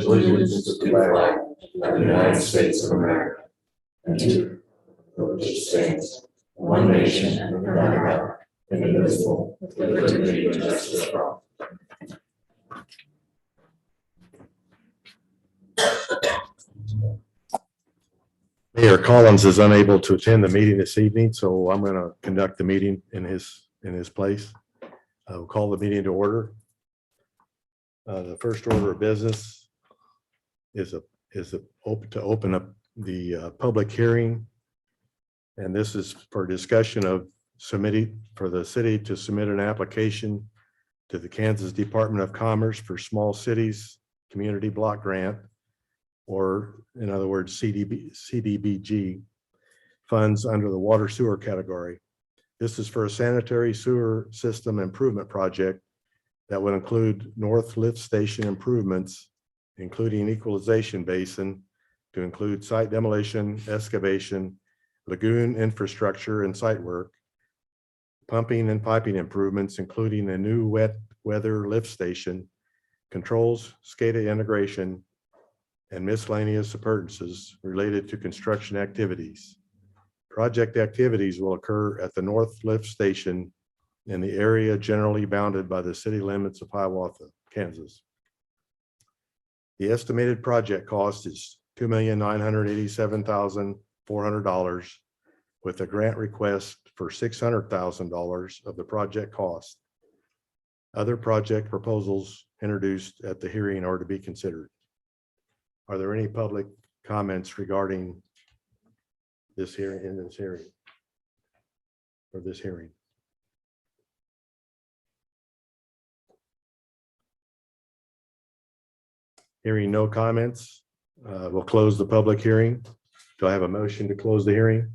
pledge allegiance to the flag of the United States of America and to which stands one nation under God, indivisible, with liberty and justice for all. Mayor Collins is unable to attend the meeting this evening, so I'm going to conduct the meeting in his place. We'll call the meeting to order. The first order of business is to open up the public hearing, and this is for discussion of submitting for the city to submit an application to the Kansas Department of Commerce for Small Cities Community Block Grant, or in other words, CDBG funds under the water sewer category. This is for a sanitary sewer system improvement project that would include north lift station improvements, including equalization basin, to include site demolition, excavation, lagoon infrastructure and site work, pumping and piping improvements, including a new wet weather lift station, controls, SCADA integration, and miscellaneous appurtenances related to construction activities. Project activities will occur at the north lift station in the area generally bounded by the city limits of Hiawatha, Kansas. The estimated project cost is $2,987,400 with a grant request for $600,000 of the project cost. Other project proposals introduced at the hearing are to be considered. Are there any public comments regarding this hearing or this hearing? Hearing no comments, we'll close the public hearing. Do I have a motion to close the hearing?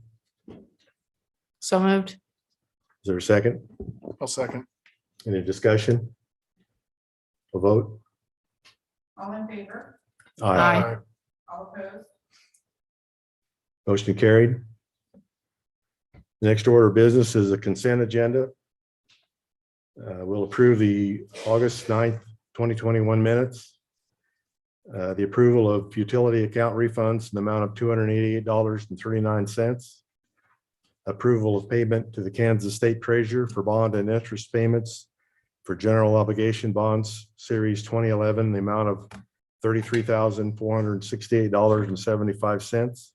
So moved. Is there a second? I'll second. Any discussion? A vote? All in favor? Aye. All opposed? Motion carried. Next order of business is a consent agenda. We'll approve the August 9th, 2021 minutes. The approval of utility account refunds in the amount of $288.39. Approval of payment to the Kansas State Treasurer for bond and interest payments for general obligation bonds, Series 2011, the amount of $33,468.75.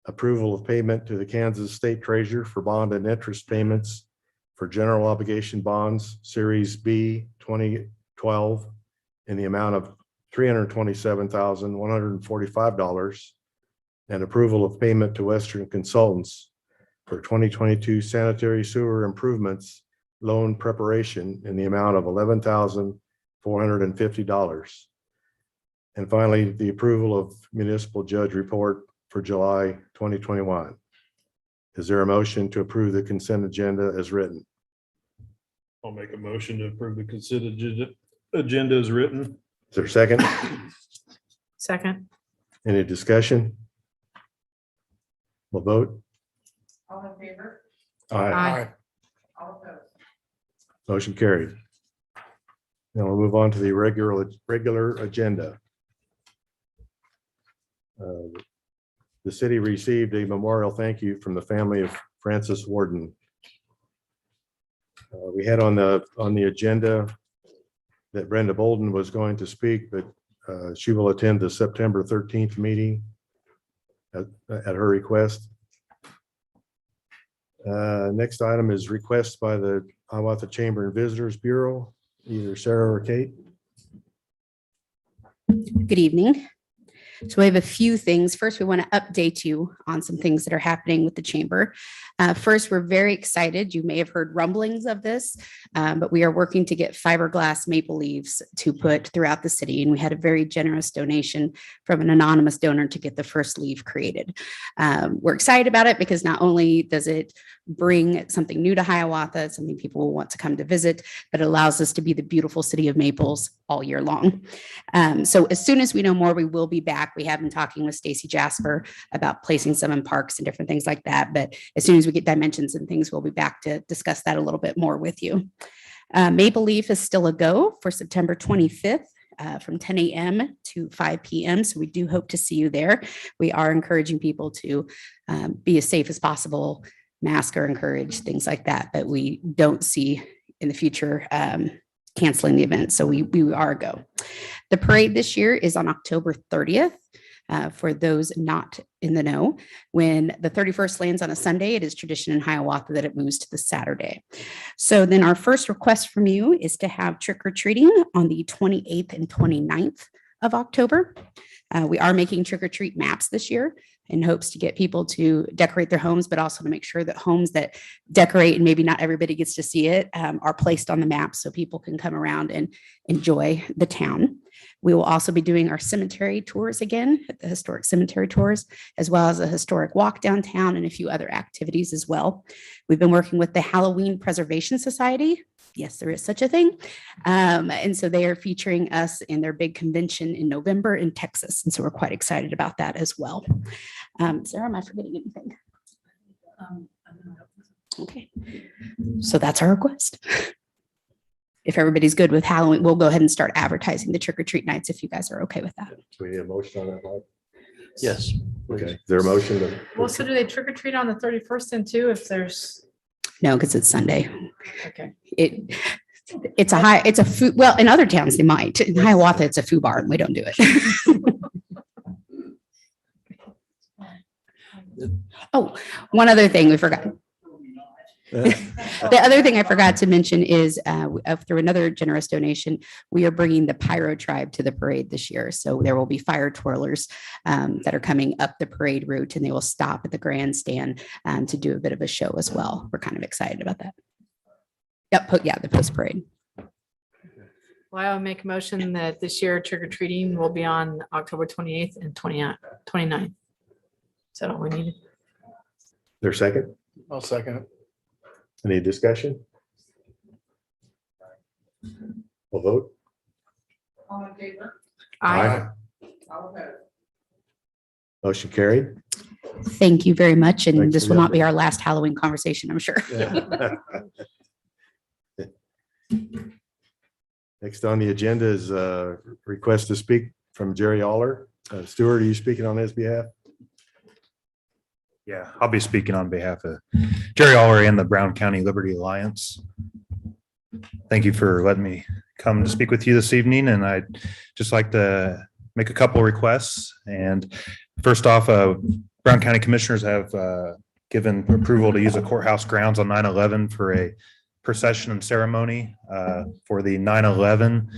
Approval of payment to the Kansas State Treasurer for bond and interest payments for general obligation bonds, Series B 2012, in the amount of $327,145, and approval of payment to Western Consultants for 2022 sanitary sewer improvements loan preparation in the amount of $11,450. And finally, the approval of municipal judge report for July 2021. Is there a motion to approve the consent agenda as written? I'll make a motion to approve the consent agenda as written. Is there a second? Second. Any discussion? We'll vote. All in favor? Aye. All opposed? Motion carried. Now we'll move on to the regular agenda. The city received a memorial thank you from the family of Francis Warden. We had on the agenda that Brenda Bolden was going to speak, but she will attend the September 13th meeting at her request. Next item is request by the Hiawatha Chamber and Visitors Bureau, either Sarah or Kate. Good evening. So we have a few things. First, we want to update you on some things that are happening with the chamber. First, we're very excited. You may have heard rumblings of this, but we are working to get fiberglass maple leaves to put throughout the city. And we had a very generous donation from an anonymous donor to get the first leaf created. We're excited about it because not only does it bring something new to Hiawatha, something people will want to come to visit, but it allows us to be the beautiful city of maples all year long. So as soon as we know more, we will be back. We have been talking with Stacy Jasper about placing some in parks and different things like that. But as soon as we get dimensions and things, we'll be back to discuss that a little bit more with you. Maple Leaf is still a go for September 25th. from 10 a.m. to 5 p.m. So we do hope to see you there. We are encouraging people to be as safe as possible, mask are encouraged, things like that. But we don't see in the future canceling the event. So we are a go. The parade this year is on October 30th. For those not in the know, when the 31st lands on a Sunday, it is tradition in Hiawatha that it moves to the Saturday. So then our first request from you is to have trick or treating on the 28th and 29th of October. We are making trick or treat maps this year in hopes to get people to decorate their homes, but also to make sure that homes that decorate and maybe not everybody gets to see it are placed on the map so people can come around and enjoy the town. We will also be doing our cemetery tours again, the historic cemetery tours, as well as a historic walk downtown and a few other activities as well. We've been working with the Halloween Preservation Society. Yes, there is such a thing. And so they are featuring us in their big convention in November in Texas. And so we're quite excited about that as well. Sarah, am I forgetting anything? Okay, so that's our request. If everybody's good with Halloween, we'll go ahead and start advertising the trick or treat nights if you guys are okay with that. Do we need a motion on that, Mike? Yes. Okay, is there a motion to? Well, so do they trick or treat on the 31st then too, if there's, No, because it's Sunday. okay. It's a food, well, in other towns they might. In Hiawatha, it's a food bar and we don't do it. Oh, one other thing we forgot. The other thing I forgot to mention is through another generous donation, we are bringing the Pyro Tribe to the parade this year. So there will be fire twirlers that are coming up the parade route and they will stop at the grandstand to do a bit of a show as well. We're kind of excited about that. Yep, yeah, the post parade. Well, I'll make a motion that this year trick or treating will be on October 28th and 29th. Is that all we needed? Their second? I'll second it. Any discussion? We'll vote. All in favor? Aye. All opposed? Motion carried. Thank you very much. And Thanks this for will the not be update. our last Halloween conversation, I'm sure. Next on the agenda is a request to speak from Jerry Aller. Stuart, are you speaking on his behalf? Yeah, I'll be speaking on behalf of Jerry Aller and the Brown County Liberty Alliance. Thank you for letting me come to speak with you this evening, and I'd just like to make a couple requests. And first off, Brown County Commissioners have given approval to use the courthouse grounds on 9/11 for a procession and ceremony for the 9/11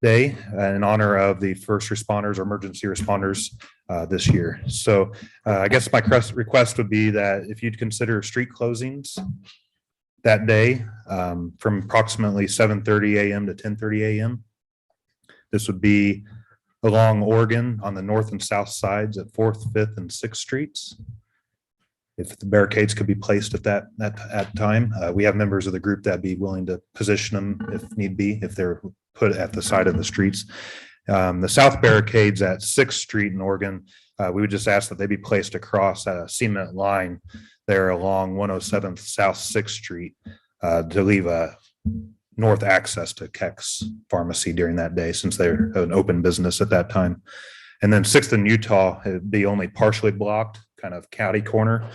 day in honor of the first responders or emergency responders this year. So I guess my request would be that if you'd consider street closings that day from approximately 7:30 a.m. to 10:30 a.m. This would be along Oregon on the north and south sides at 4th, 5th, and 6th Streets. If the barricades could be placed at that time, we have members of the group that'd be willing to position them if need be, if they're put at the side of the streets. The south barricades at 6th Street in Oregon, we would just ask that they be placed across a cement line there along 107th South 6th Street to leave a north access to Keck's Pharmacy during that day, since they're an open business at that time. And then 6th and Utah, it'd be only partially blocked, kind of catty corner,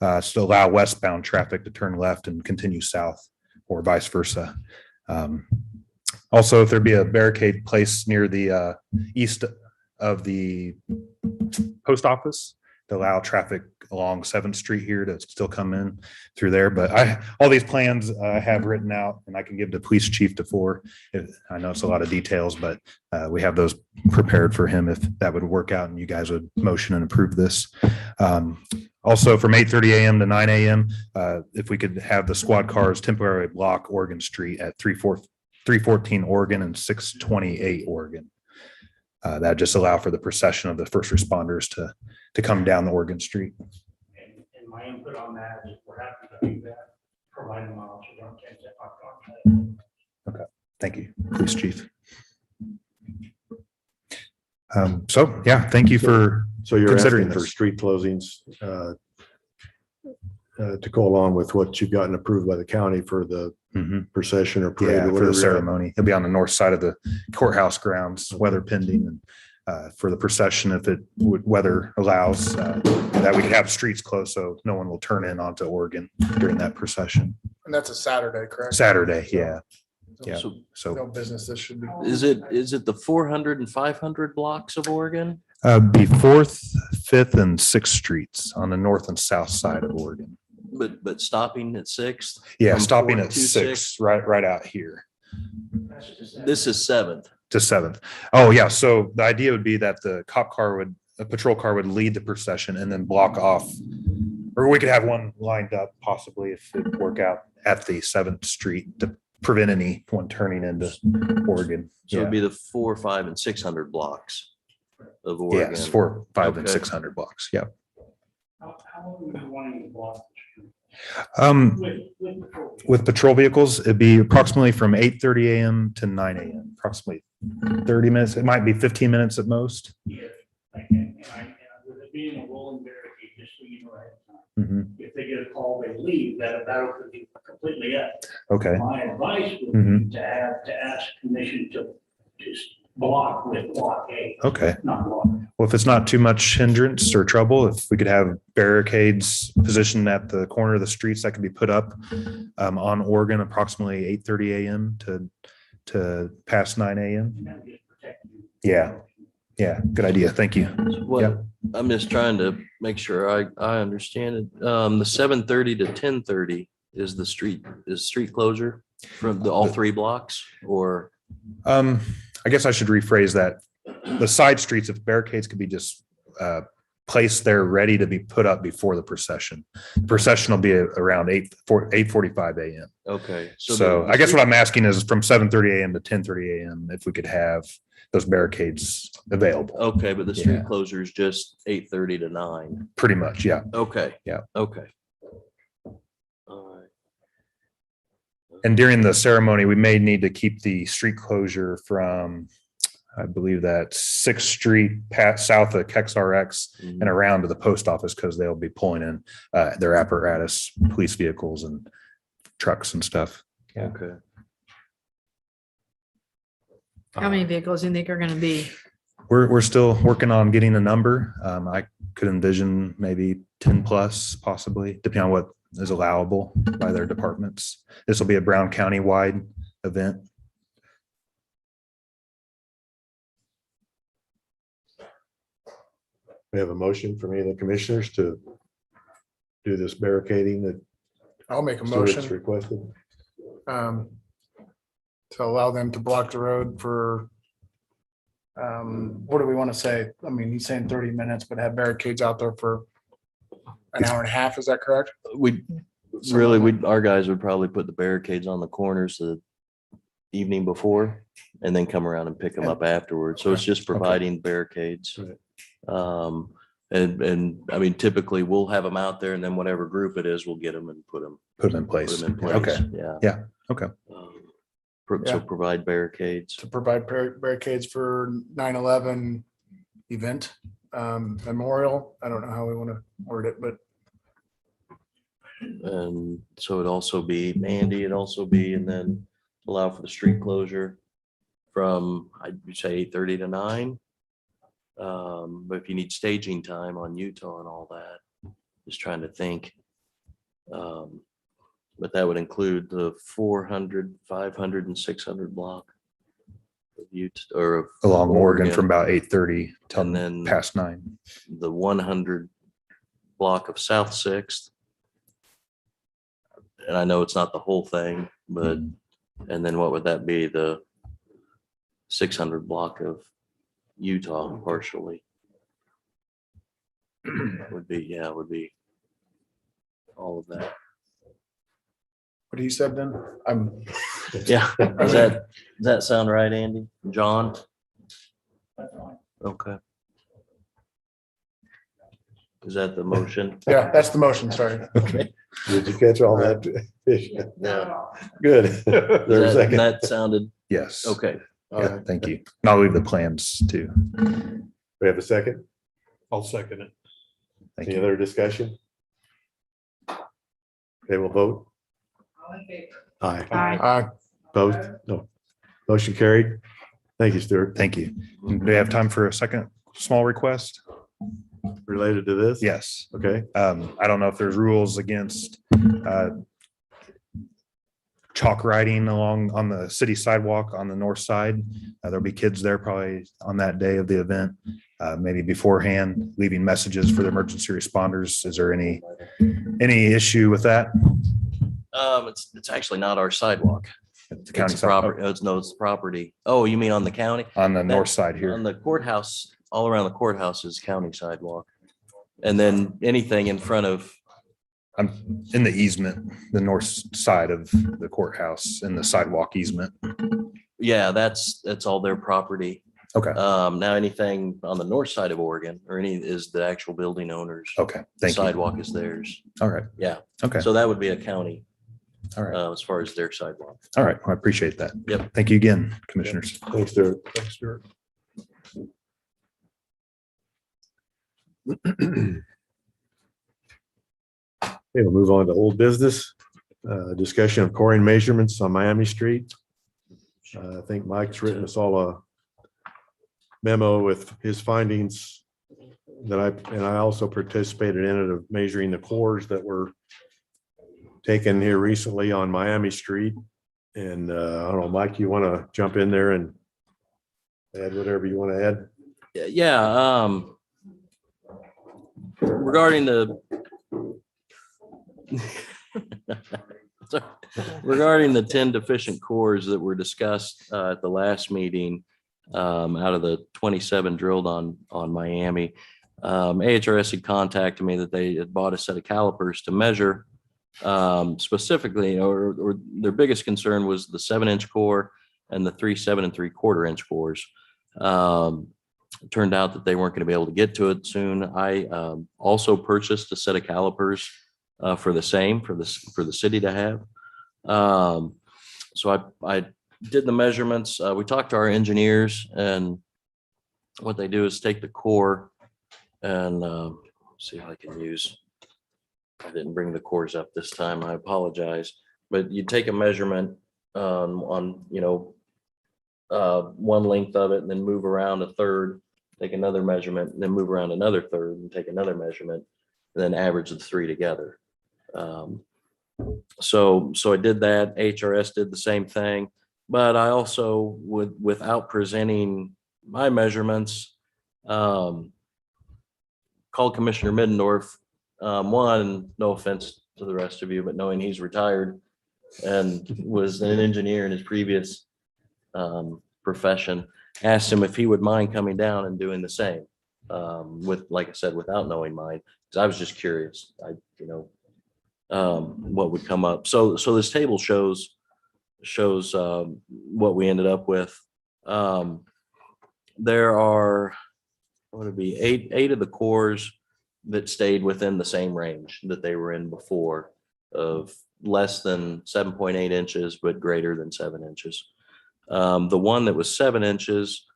to allow westbound traffic to turn left and continue south or vice versa. Also, if there'd be a barricade placed near the east of the post office to allow traffic along 7th Street here to still come in through there. But all these plans I have written out and I can give to police chief DeFore. I know it's a lot of details, but we have those prepared for him if that would work out and you guys would motion and approve this. Also from 8:30 a.m. to 9 a.m., if we could have the squad cars temporarily block Oregon Street at 314 Oregon and 628 Oregon. That just allow for the procession of the first responders to come down the Oregon Street. And my input on that is we're happy to do that, providing my officers don't catch that. Okay, thank you, Police Chief. So yeah, thank you for So you're considering asking for this. street closings to go along with what you've gotten approved by the county for the Mhm. procession or parade Yeah, or for the whatever. ceremony. It'll be on the north side of the courthouse grounds, weather pending. And for the procession, if it would, weather allows, that we could have streets closed so no one will turn in onto Oregon during that procession. And that's a Saturday, correct? Saturday, yeah. Yeah. So No So business this should be. is it the 400 and 500 blocks of Oregon? be 4th, 5th, and 6th streets on the north and south side of Oregon. But stopping at 6th? Yeah, From stopping 4th at to 6th, right out here This is 7th. to 7th. Oh, yeah. So the idea would be that the a patrol car would lead the procession and then block off. Or we could have one lined up possibly if it would work out at the 7th Street to prevent anyone turning into Oregon. So it'd Yeah. be the 4, 5, and 600 blocks of Oregon. Yes, 4, 5, and Okay. 600 blocks. Yeah. How long are you wanting to block the street? With patrol? With patrol vehicles, it'd be approximately from 8:30 a.m. to 9 a.m., approximately 30 minutes. It might be 15 minutes at most. Yeah, and with it being a rolling barricade, just so you know ahead of time, Mhm. if they get a call, they leave, that'll be completely up. Okay. My advice would Mhm. be to ask permission to just block with block A, Okay. not block. Well, if it's not too much hindrance or trouble, if we could have barricades positioned at the corner of the streets that could be put up on Oregon approximately 8:30 a.m. to past 9 a.m. And that just protect you. Yeah. Yeah, good idea. Thank you. Well, I'm just trying to make sure I understand it. The 7:30 to 10:30 is the street closure from all 3 blocks or? I guess I should rephrase that. The side streets, if barricades could be just placed there, ready to be put up before the procession. Procession will be around 8:45 a.m. Okay. So I guess what I'm asking is from 7:30 a.m. to 10:30 a.m. if we could have those barricades available. Okay, but the street Yeah. closure is just 8:30 to 9. Pretty much, yeah. Okay. Yeah. Okay. All right. And during the ceremony, we may need to keep the street closure from, I believe that 6th Street south of KexRX and around to the post office because they'll be pulling in their apparatus, police vehicles and trucks and stuff. Yeah. Okay. How many vehicles do you think are gonna be? We're still working on getting a number. I could envision maybe 10 plus possibly, depending on what is allowable by their departments. This will be a Brown County wide event. We have a motion from any of the commissioners to do this barricading that I'll make a Stuart's motion requested. um, to allow them to block the road for what do we want to say? I mean, he's saying 30 minutes, but have barricades out there for an hour and a half. Is that correct? Our guys would probably put the barricades on the corners the evening before and then come around and pick them up afterwards. So it's just providing barricades. Right. And I mean, typically we'll have them out there and then whatever group it is, we'll get them and put them in place. in place. Okay. Yeah. Yeah. Okay. So provide barricades. To provide barricades for 9/11 event, memorial. I don't know how we want to word it, but And so it'd also be, Andy, and then allow for the street closure from, I'd say 8:30 to 9. But if you need staging time on Utah and all that, just trying to think. But that would include the 400, 500 and 600 block of Utah or of Along Oregon from about 8:30 till And then- past 9. the 100 block of South Sixth. And I know it's not the whole thing, but, and then what would that be? The 600 block of Utah partially. Would be all of that. what he said then, Yeah, does that sound right, Andy? John? Okay. Is that the motion? yeah, that's the motion. Sorry. Okay. Did you catch all that? Yeah. Good. There's a second. That sounded, Yes. okay. Yeah, thank you. And I'll leave the plans too. We have a second. I'll second it. Thank Any you. other discussion? Okay, we'll vote. All in favor? Aye. Aye. Opposed? No. Motion carried. Thank you, Stuart. Thank you. Do we have time for a second small request? Related to this? Yes. Okay. I don't know if there's rules against chalk writing along on the city sidewalk on the north side. There'll be kids there probably on that day of the event, maybe beforehand, leaving messages for the emergency responders. Is there any issue with that? It's actually not our sidewalk. The county It's side, property. No, it's property. Oh, you mean on the county? on the north side On here. the courthouse, all around the courthouse is county sidewalk. And then anything in front of, I'm in the easement, the north side of the courthouse in the sidewalk easement. yeah, that's all their property. Okay. Now anything on the north side of Oregon or any is the actual building owners. Okay. Thank you. Sidewalk is theirs. All right. Yeah. Okay. So that would be a county, All right. as far as their sidewalk. All right. I appreciate that. Yep. Thank you again, commissioners. Thanks, Stuart. Thanks, Stuart. Okay, we'll move on to old business. Discussion of coring measurements on Miami Street. I think Mike's written us all a memo with his findings that I also participated in it of measuring the cores that were taken here recently on Miami Street. And I don't know, Mike, you want to jump in there and add whatever you want to add? Yeah, regarding the regarding the 10 deficient cores that were discussed at the last meeting, out of the 27 drilled on Miami, AHRS had contacted me that they had bought a set of calipers to measure specifically, or their biggest concern was the 7-inch core and the 3 7 3/4-inch cores. Turned out that they weren't going to be able to get to it soon. I also purchased a set of calipers for the same for the city to have. So I did the measurements. We talked to our engineers, and what they do is take the core and see if I can use. I didn't bring the cores up this time. I apologize. But you take a measurement on one length of it, and then move around a third. Take another measurement, and then move around another third, and take another measurement, and then average the three together. So I did that. HRS did the same thing, but I also without presenting my measurements, called Commissioner Middendorf. One, no offense to the rest of you, but knowing he's retired and was an engineer in his previous profession, asked him if he would mind coming down and doing the same, with, like I said, without knowing mine, because I was just curious. What would come up. So this table shows what we ended up with. There are, what would it be, eight of the cores that stayed within the same range that they were in before, of less than 7.8 inches, but greater than 7 inches. The one that was 7 inches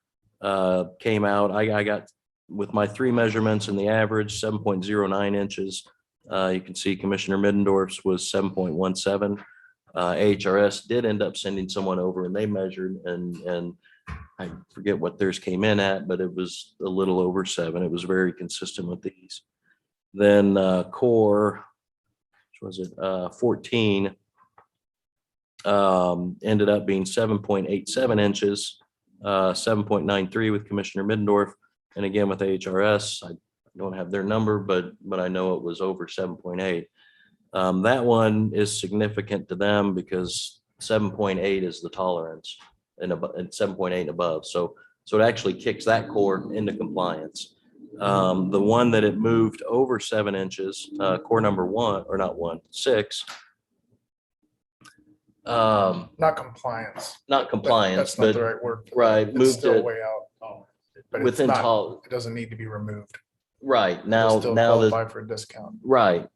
came out, I got with my 3 measurements and the average 7.09 inches. You can see Commissioner Middendorf's was 7.17. HRS did end up sending someone over and they measured, and I forget what theirs came in at, but it was a little over 7. It was very consistent with these. Then core, which was it, 14, ended up being 7.87 inches, 7.93 with Commissioner Middendorf. And again, with HRS, I don't have their number, but I know it was over 7.8. That one is significant to them because 7.8 is the tolerance and 7.8 and above. So it actually kicks that core into compliance. The one that it moved over 7 inches, core number 1, or not 1, 6. Not compliance. Not compliance, That's not the but right word. right, It's moved still it way out. But it's within not, it doesn't need to be removed. right It'll now. still Now that qualify for a discount. right.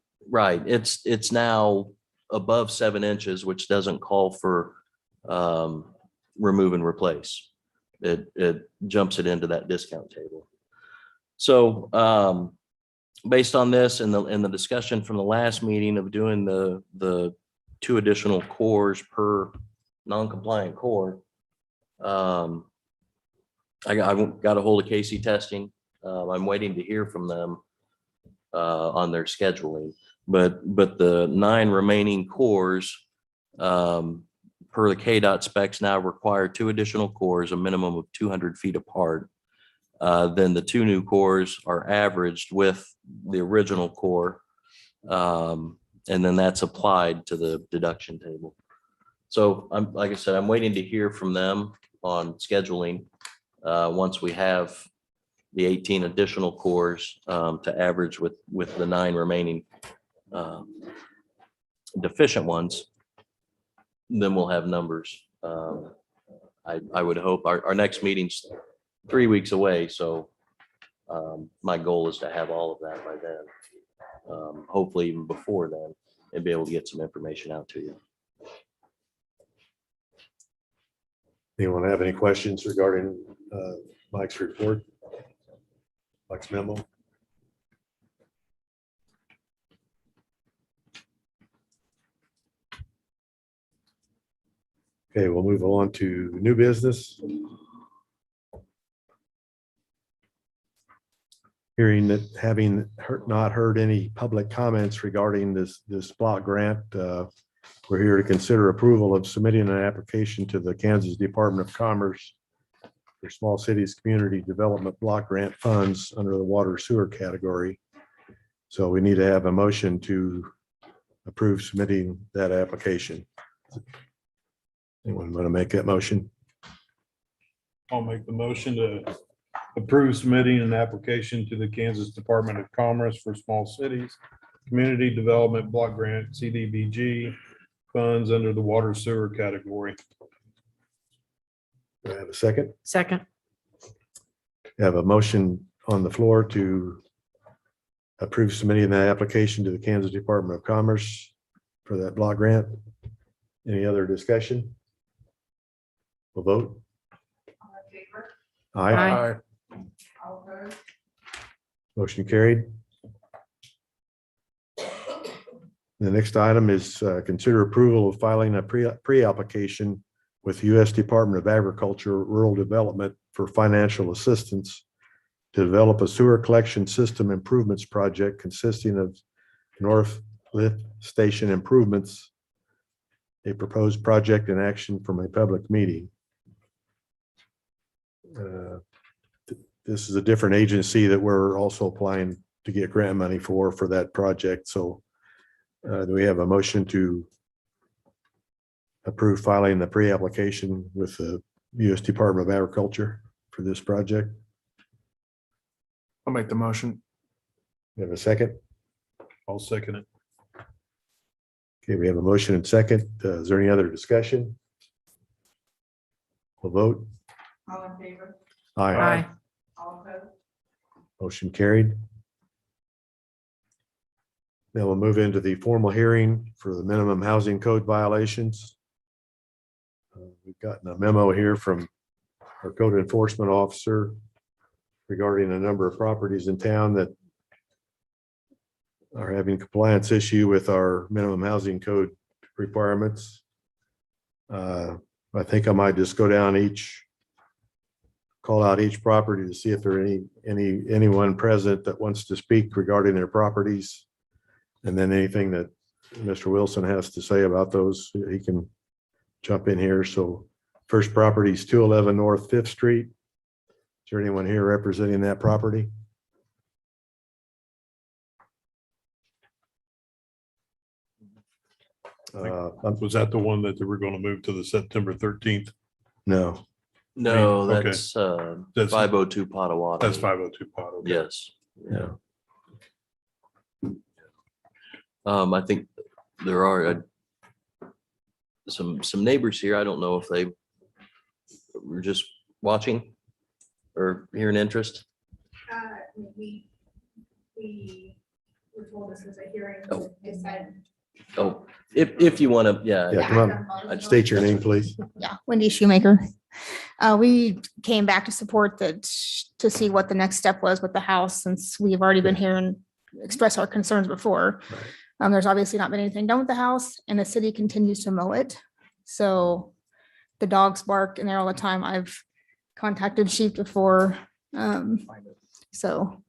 It's now above 7 inches, which doesn't call for remove and replace. It jumps it into that discount table. So based on this and the discussion from the last meeting of doing the 2 additional cores per non-compliant core, I got a hold of Casey Testing. I'm waiting to hear from them on their scheduling, but the 9 remaining cores, per the KDOT specs now require 2 additional cores, a minimum of 200 feet apart. Then the 2 new cores are averaged with the original core. And then that's applied to the deduction table. So like I said, I'm waiting to hear from them on scheduling. Once we have the 18 additional cores to average with the 9 remaining deficient ones, then we'll have numbers. I would hope our next meeting's 3 weeks away. So my goal is to have all of that by then. Hopefully even before then, and be able to get some information out to you. Anyone have any questions regarding Mike's report? Mike's memo? Okay, we'll move on to new business. Hearing that, having not heard any public comments regarding this block grant, we're here to consider approval of submitting an application to the Kansas Department of Commerce for Small Cities Community Development Block Grant Funds under the water sewer category. So we need to have a motion to approve submitting that application. Anyone want to make that motion? I'll make the motion to approve submitting an application to the Kansas Department of Commerce for Small Cities Community Development Block Grant, CDBG funds under the water sewer category. Do I have a second? Second. I have a motion on the floor to approve submitting that application to the Kansas Department of Commerce for that block grant. Any other discussion? We'll vote. All in favor? Aye. Aye. All opposed? Motion carried. The next item is consider approval of filing a pre-application with U.S. Department of Agriculture Rural Development for financial assistance to develop a sewer collection system improvements project consisting of North Lift Station improvements, a proposed project in action from a public meeting. This is a different agency that we're also applying to get grant money for that project. So do we have a motion to approve filing the pre-application with the U.S. Department of Agriculture for this project? I'll make the motion. We have a second? I'll second it. Okay, we have a motion and second. Is there any other discussion? We'll vote. All in favor? Aye. Aye. All opposed? Motion carried. Now we'll move into the formal hearing for the minimum housing code violations. We've gotten a memo here from our code enforcement officer regarding a number of properties in town that are having compliance issue with our minimum housing code requirements. I think I might just go down call out each property to see if there are anyone present that wants to speak regarding their properties. And then anything that Mr. Wilson has to say about those, he can jump in here. So first property is 211 North 5th Street. Is there anyone here representing that property? Was that the one that they were going to move to the September 13th? No, No, Okay. that's That's- 502 Potawatomi. That's 502 Pot. Okay. Yes. yeah. I think there are some neighbors here. I don't know if they were just watching or hearing interest. We were told this was a hearing. Oh. They said. Oh, if you want to, yeah. Yeah, come on. State your name, please. Yeah, Wendy Shoemaker. We came back to support to see what the next step was with the house, since we've already been hearing expressed our concerns before. Right. There's obviously not been anything done with the house and the city continues to mow it. So the dogs bark in there all the time. I've contacted Chief before. So,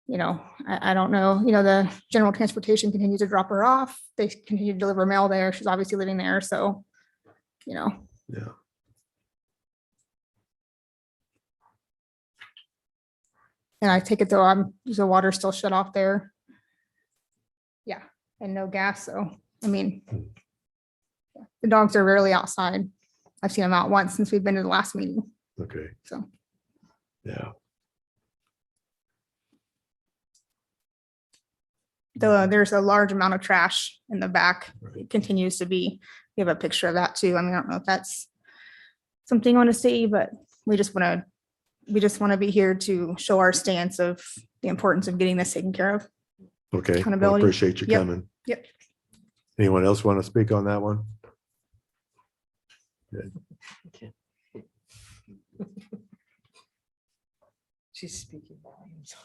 I don't know, the general transportation continues to drop her off. They continue to deliver mail there. She's obviously living there. So, Yeah. and I take it though, the water's still shut off there. Yeah, and no gas. So, the dogs are rarely outside. I've seen them out once since we've been to the last meeting. Okay. So, Yeah. there's a large amount of trash in the back. Right. It continues to be. We have a picture of that too. I don't know if that's something you want to see, but we just want to be here to show our stance of the importance of getting this taken care of. Okay. Well, Accountability. appreciate you Yep. coming. Yep. Anyone else want to speak on that one? She's speaking volumes.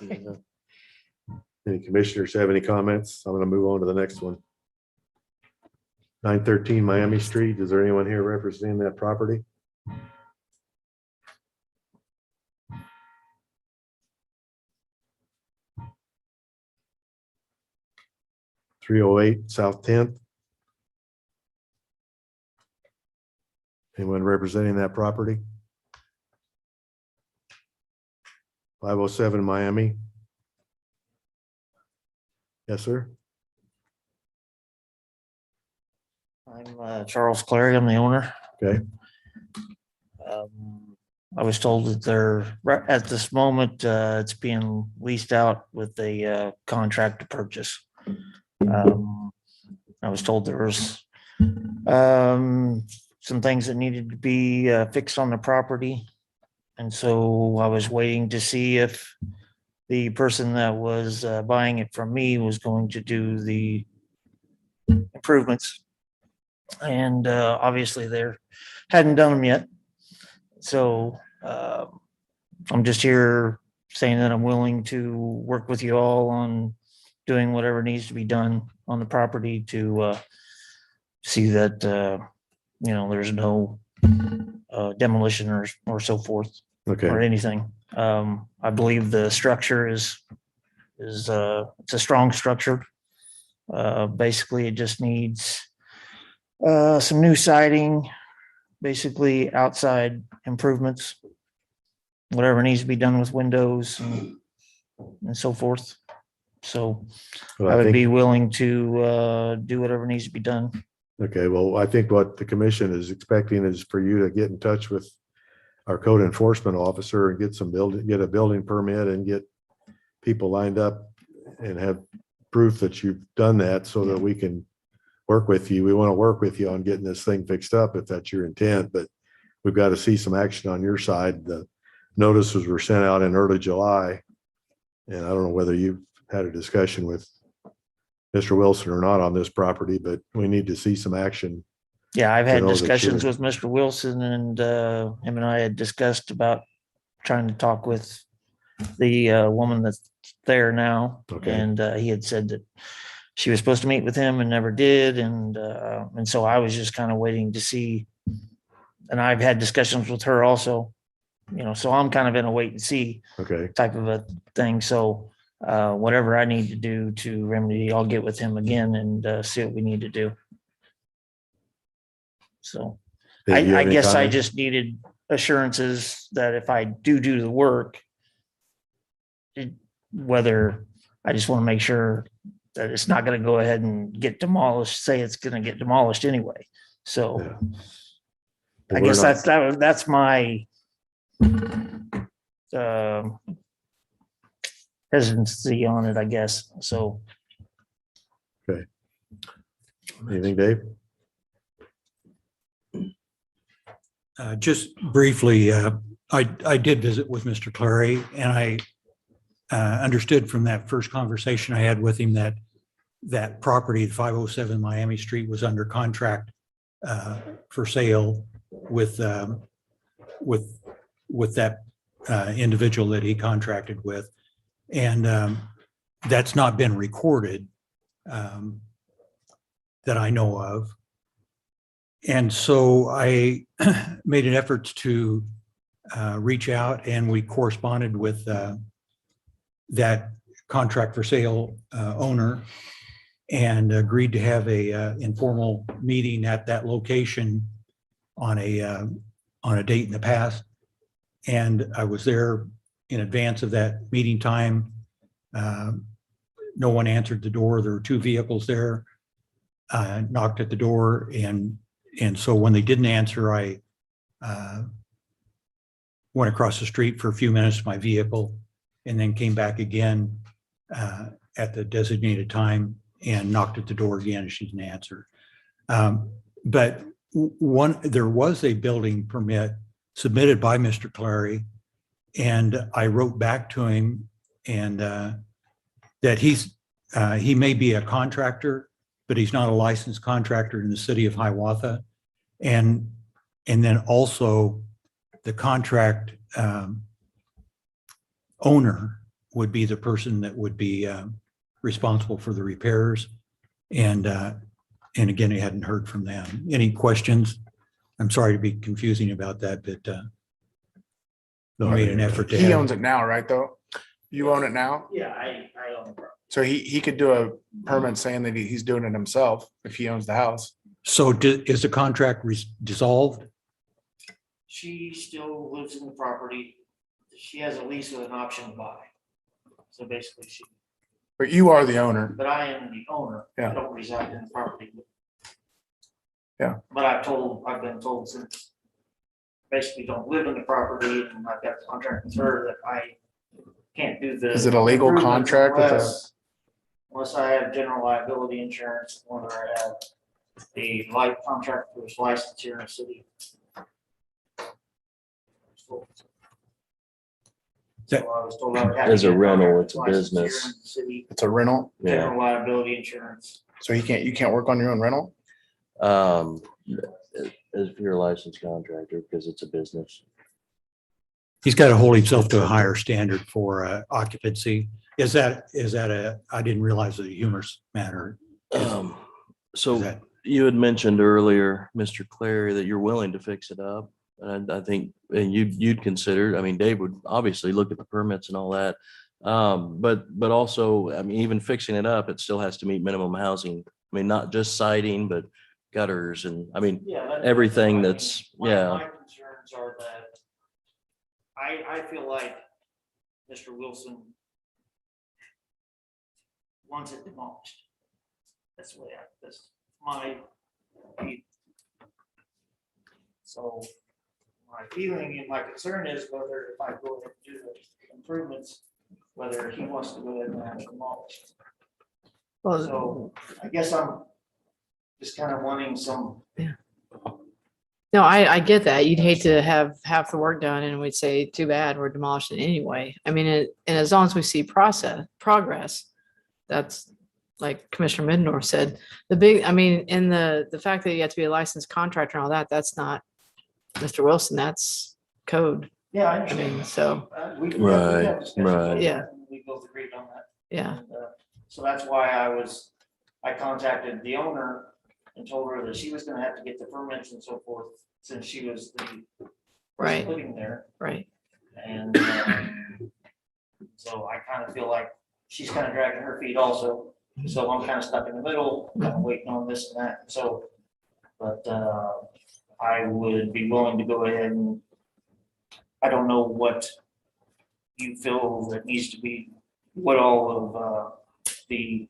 Any commissioners have any comments? I'm going to move on to the next one. 913 Miami Street. Is there anyone here representing that property? (308) South 10th. Anyone representing that property? 507 Miami. Yes, sir. I'm Charles Clary. I'm the owner. Okay. I was told that they're at this moment, it's being leased out with a contract to purchase. I was told there was some things that needed to be fixed on the property. And so I was waiting to see if the person that was buying it from me was going to do the improvements. And obviously they hadn't done them yet. So I'm just here saying that I'm willing to work with you all on doing whatever needs to be done on the property to see that, there's no demolition or so forth Okay. or anything. I believe the structure is it's a strong structure. Basically, it just needs some new siding, basically outside improvements, whatever needs to be done with windows and so forth. So Well, I would think- be willing to do whatever needs to be done. Okay, well, I think what the commission is expecting is for you to get in touch with our code enforcement officer and get a building permit and get people lined up and have proof that you've done that so that we can work with you. We want to work with you on getting this thing fixed up if that's your intent, but we've got to see some action on your side. The notices were sent out in early July. And I don't know whether you've had a discussion with Mr. Wilson or not on this property, but we need to see some action. Yeah, I've had know that discussions you're- with Mr. Wilson and him and I had discussed about trying to talk with the woman that's there now. Okay. And he had said that she was supposed to meet with him and never did. And so I was just kind of waiting to see. And I've had discussions with her also, so I'm kind of in a wait and see Okay, type of a thing. So whatever I need to do to remedy, I'll get with him again and see what we need to do. So Dave, you have I any guess I comment? just needed assurances that if I do the work, whether I just want to make sure that it's not going to go ahead and get demolished, say it's going to get demolished anyway. So Yeah. I We're guess not- that's my hesitancy on it, I guess. So Anything, Dave? Just briefly, I did visit with Mr. Clary and I understood from that first conversation I had with him that property, 507 Miami Street, was under contract for sale with that individual that he contracted with. And that's not been recorded um, that I know of. And so I made an effort to reach out, and we corresponded with that contract for sale owner and agreed to have a informal meeting at that location on a date in the past. And I was there in advance of that meeting time. No one answered the door. There were two vehicles there. Knocked at the door, and so when they didn't answer, I went across the street for a few minutes to my vehicle, and then came back again at the designated time and knocked at the door again, and she didn't answer. But there was a building permit submitted by Mr. Clary, and I wrote back to him and that he may be a contractor, but he's not a licensed contractor in the city of Hiawatha. And then also the contract owner would be the person that would be responsible for the repairs. And again, I hadn't heard from them. Any questions? I'm sorry to be confusing about that, but we made an effort to He have. owns it now, right, though? You own it now? Yeah, I own the property. So he could do a permit saying that he's doing it himself if he owns the house. So is the contract dissolved? She still lives in the property. She has a lease with an option to buy. So basically But you are the owner. but I am the owner. Yeah. I don't reside in the property. Yeah. But I've been told since basically don't live in the property, and I've got the contract with her that I can't do the. Is it a legal improvements contract with unless I have general liability insurance, or I have a light contractor's license here in the city. So I was told I would have to As a get rental, it's a license here in business. the city, It's a rental, Yeah. general liability insurance. so you can't work on your own rental? As if you're a licensed contractor, because it's a business. He's got to hold himself to a higher standard for occupancy. Is that I didn't realize it was a humorous matter. So that- you had mentioned earlier, Mr. Clary, that you're willing to fix it up. And I think, and you'd consider, I mean, Dave would obviously look at the permits and all that. But also, I mean, even fixing it up, it still has to meet minimum housing. I mean, not just siding, but gutters and, I mean, Yeah. everything I mean, that's, my yeah. concerns are that I feel like Mr. Wilson wants it demolished. That's the way that's my view. So my feeling and my concern is whether if I go ahead and do the improvements, whether he wants to go ahead and have it demolished. Well, So I guess I'm just kind of wanting some. no, I get that. You'd hate to have half the work done and we'd say, too bad, we're demolishing it anyway. I mean, and as long as we see progress, that's like Commissioner Middendorf said, and the fact that you have to be a licensed contractor and all that, that's not Mr. Wilson, that's code. Yeah, I I understand. mean, so, We can Right, have discussions right. on Yeah. that, and we both agreed on that. yeah. And, so that's why I contacted the owner and told her that she was gonna have to get the permits and so forth, since she was the person Right. living there. Right. And so I kind of feel like she's kind of dragging her feet also. So I'm kind of stuck in the middle, kind of waiting on this and that. So, but I would be willing to go ahead and I don't know what you feel that needs to be, what all of the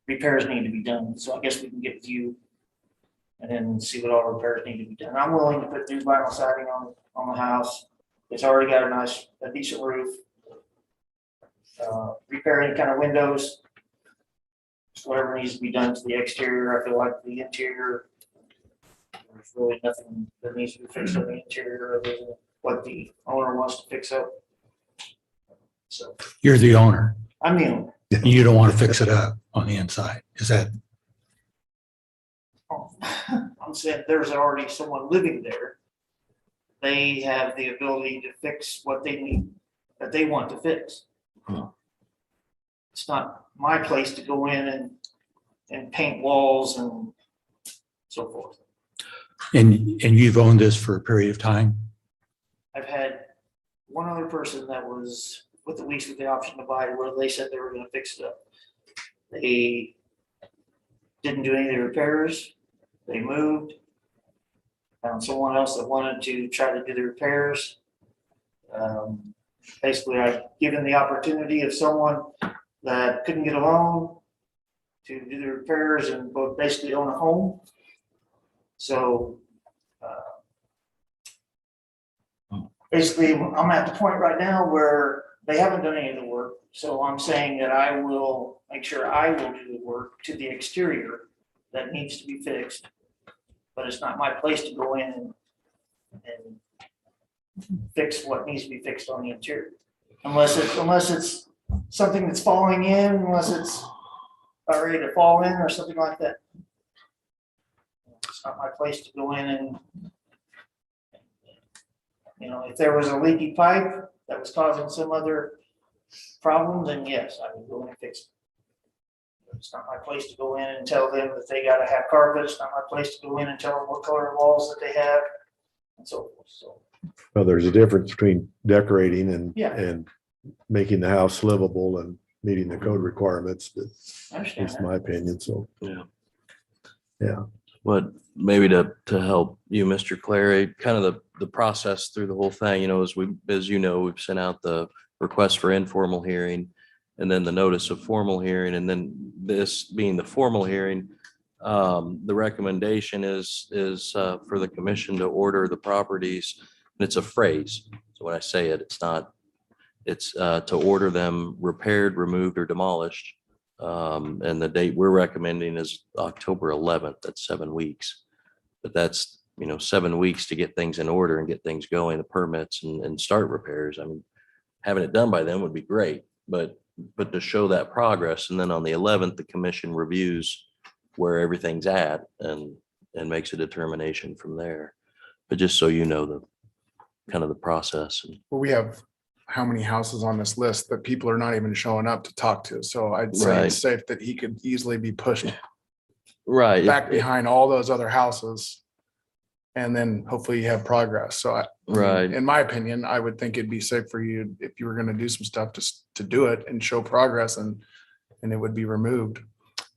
repairs need to be done. So I guess we can get with you and then see what all repairs need to be done. I'm willing to put new vinyl siding on the house. It's already got a decent roof. Repair any kind of windows. Just whatever needs to be done to the exterior. I feel like the interior, there's really nothing that needs to be fixed on the interior other than what the owner wants to fix up. So You're the owner. I'm the owner. and You don't want to fix it up on the inside. Is that, I'm saying there's already someone living there. They have the ability to fix what they need, that they want to fix. it's not my place to go in and paint walls and so forth. And you've owned this for a period of time? I've had one other person that was with the lease with the option to buy, where they said they were gonna fix it up. They didn't do any of the repairs. They moved. Found someone else that wanted to try to do the repairs. Basically, I've given the opportunity of someone that couldn't get a loan to do the repairs and both basically own a home. So basically, I'm at the point right now where they haven't done any of the work. So I'm saying that I will make sure I will do the work to the exterior that needs to be fixed. But it's not my place to go in and fix what needs to be fixed on the interior. Unless it's something that's falling in, unless it's about ready to fall in or something like that. It's not my place to go in and, if there was a leaky pipe that was causing some other problem, then yes, I would go in and fix it. It's not my place to go in and tell them that they gotta have carpet. It's not my place to go in and tell them what color walls that they have and so forth. So, Well, there's a difference between decorating and, Yeah. and making the house livable and meeting the code requirements. But I understand that's that. my opinion. So, But maybe to help you, Mr. Clary, kind of the process through the whole thing, as you know, we've sent out the request for informal hearing and then the notice of formal hearing, and then this being the formal hearing, the recommendation is for the commission to order the properties. And it's a phrase. So when I say it, it's to order them repaired, removed, or demolished. And the date we're recommending is October 11th. That's 7 weeks. But that's, 7 weeks to get things in order and get things going, the permits and start repairs. I mean, having it done by then would be great, but to show that progress. And then on the 11th, the commission reviews where everything's at and makes a determination from there. But just so you know, the kind of the process. Well, we have how many houses on this list that people are not even showing up to talk to. So I'd say Right. it's safe that he could easily be pushed Right. back behind all those other houses. And then hopefully you have progress. So I mean, Right. in my opinion, I would think it'd be safe for you if you were going to do some stuff to do it and show progress and it would be removed.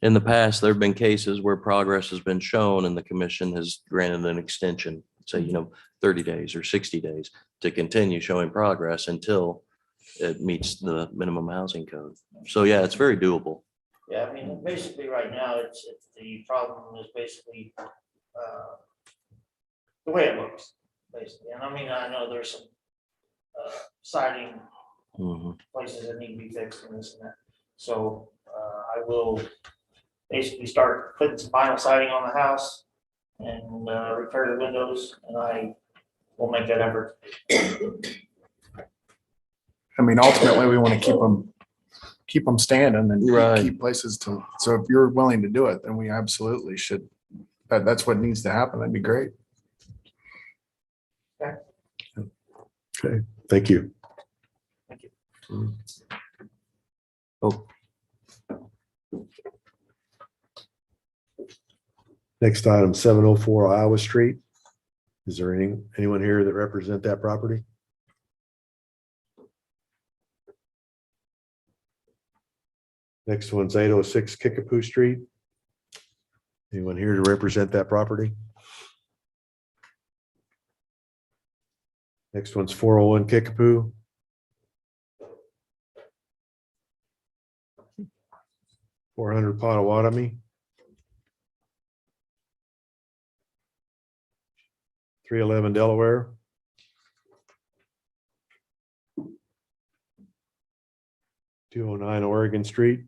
In the past, there have been cases where progress has been shown and the commission has granted an extension, say, 30 days or 60 days to continue showing progress until it meets the minimum housing code. So yeah, it's very doable. Yeah, I mean, basically right now, it's the problem is basically the way it looks, basically. And I mean, I know there's some siding Mhm. places that need to be fixed and this and that. So I will basically start putting some vinyl siding on the house and repair the windows, and I will make that effort. I mean, ultimately, we want to keep them standing and Right. keep places to, so if you're willing to do it, then we absolutely should. That's what needs to happen. That'd be great. okay, thank you. Thank you. Oh, Next item, 704 Iowa Street. Is there anyone here that represent that property? Next one's 806 Kickapoo Street. Anyone here to represent that property? Next one's 401 Kickapoo. .400 Potawatomi. 311 Delaware. .209 Oregon Street.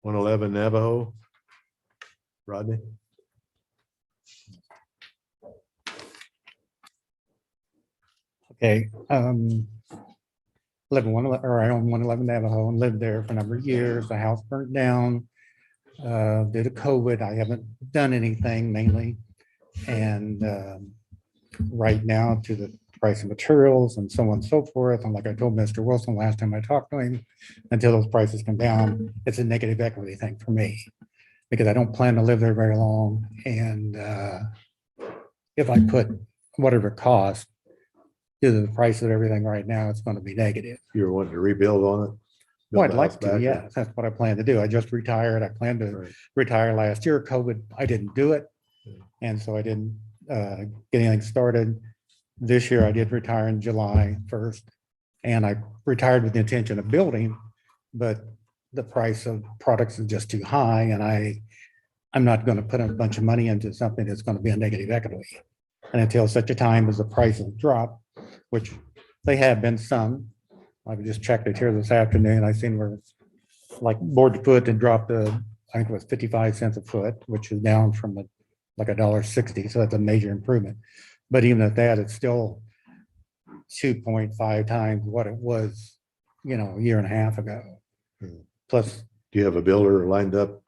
111 Navajo. Rodney. Okay, I own 111 Navajo and lived there for a number of years. The house burnt down due to COVID. I haven't done anything mainly. And right now, to the price of materials and so on and so forth. And like I told Mr. Wilson last time I talked to him, until those prices come down, it's a negative equity thing for me. Because I don't plan to live there very long. And if I put whatever it costs, due to the price of everything right now, it's going to be negative. You were wanting to rebuild on it? Well, Build I'd the like house to, back, or- yeah, that's what I plan to do. I just retired. I planned to Right. retire last year. COVID, I didn't do it. And so I didn't get anything started. This year I did retire in July 1st. And I retired with the intention of building, but the price of products is just too high. And I'm not going to put a bunch of money into something that's going to be a negative equity. And until such a time as the prices drop, which they have been some. I just checked it here this afternoon. I seen where it's like board to foot and dropped I think it was 55 cents a foot, which is down from like $1.60. So that's a major improvement. But even at that, it's still 2.5 times what it was, a year and a half ago. Plus, Do you have a builder lined up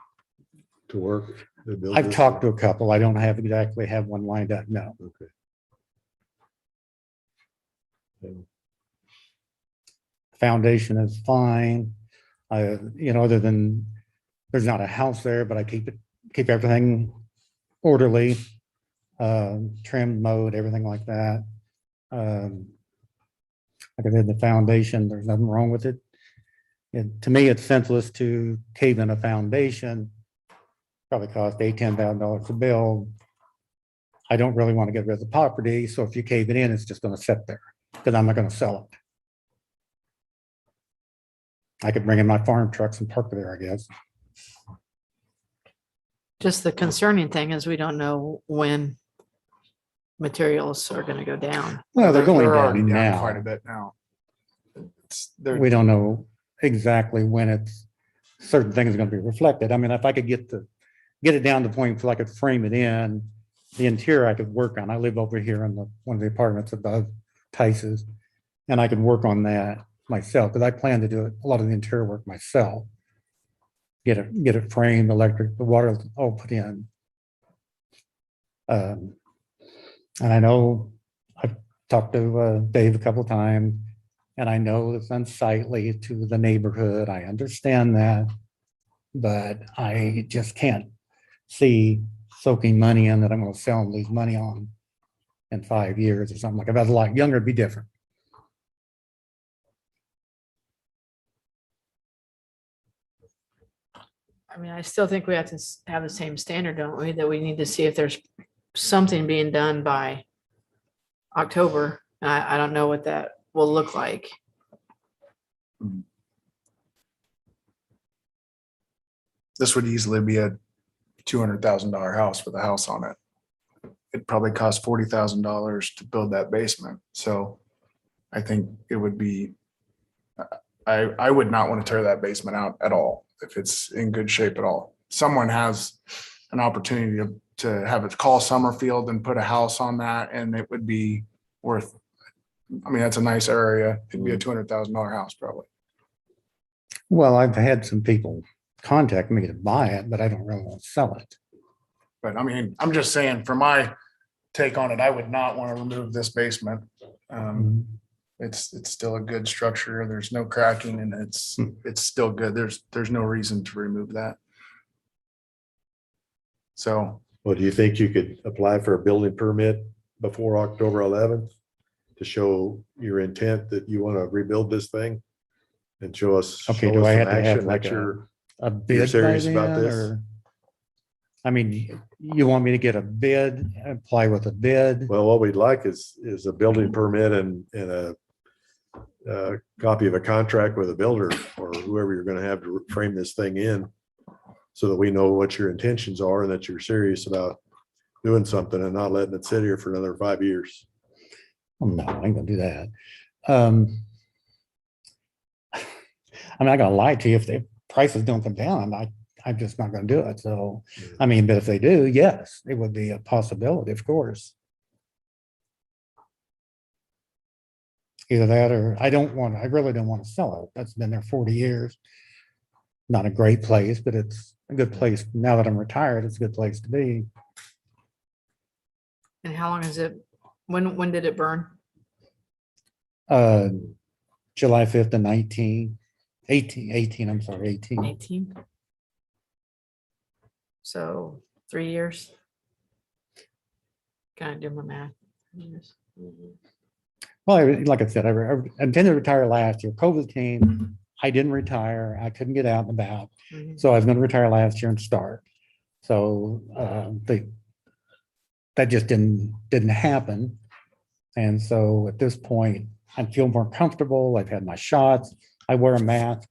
to work? to build I've this? talked to a couple. I don't exactly have one lined up, no. Okay. And Foundation is fine. Other than, there's not a house there, but I keep everything orderly, trimmed, mowed, everything like that. Like I said, the foundation, there's nothing wrong with it. And to me, it's senseless to cave in a foundation. Probably cost $10,000 to build. I don't really want to get rid of the property, so if you cave it in, it's just going to sit there because I'm not going to sell it. I could bring in my farm trucks and park there, I guess. Just the concerning thing is we don't know when materials are going to go down. Well, they're going already down down quite a now. bit now. They're We don't know exactly when certain things are going to be reflected. I mean, if I could get it down to the point where I could frame it in, the interior I could work on. I live over here in one of the apartments above Tice's, and I could work on that myself because I plan to do a lot of the interior work myself. Get it framed, electric, the water all put in. And I know I've talked to Dave a couple of times, and I know it's unsightly to the neighborhood. I understand that, but I just can't see soaking money in that I'm going to sell and lose money on in 5 years or something. Like if I was a lot younger, it'd be different. I mean, I still think we have to have the same standard, don't we? That we need to see if there's something being done by October. And I don't know what that will look like. This would easily be a $200,000 house with a house on it. It probably cost $40,000 to build that basement. So I think it would be, I would not want to tear that basement out at all if it's in good shape at all. Someone has an opportunity to have it call Summerfield and put a house on that, and it would be worth, I mean, that's a nice area. It'd be a $200,000 house probably. Well, I've had some people contact me to buy it, but I don't really want to sell it. But I mean, I'm just saying for my take on it, I would not want to remove this basement. It's still a good structure. There's no cracking and it's still good. There's no reason to remove that. So, Well, do you think you could apply for a building permit before October 11th to show your intent that you want to rebuild this thing and show us? Okay, show do us I some have to have action like that you're- a bid by serious about then, this? or? I mean, you want me to get a bid, apply with a bid? Well, what we'd like is a building permit and a copy of a contract with a builder or whoever you're gonna have to frame this thing in, so that we know what your intentions are and that you're serious about doing something and not letting it sit here for another 5 years. Oh, no, I ain't gonna do that. I'm not gonna lie to you. If the prices don't come down, I'm just not gonna do it. So, I mean, but if they do, yes, it would be a possibility, of course. Either that or I really don't want to sell it. That's been there 40 years. Not a great place, but it's a good place. Now that I'm retired, it's a good place to be. And how long is it? When did it burn? Uh, July 5th to 18, I'm sorry, 18. 18. So 3 years. Kind of do my math. 3 years. Well, like I said, I intended to retire last year. COVID came. I didn't retire. I couldn't get out and about. Mhm. So I was going to retire last year and start. So that just didn't happen. And so at this point, I feel more comfortable. I've had my shots. I wear a mask.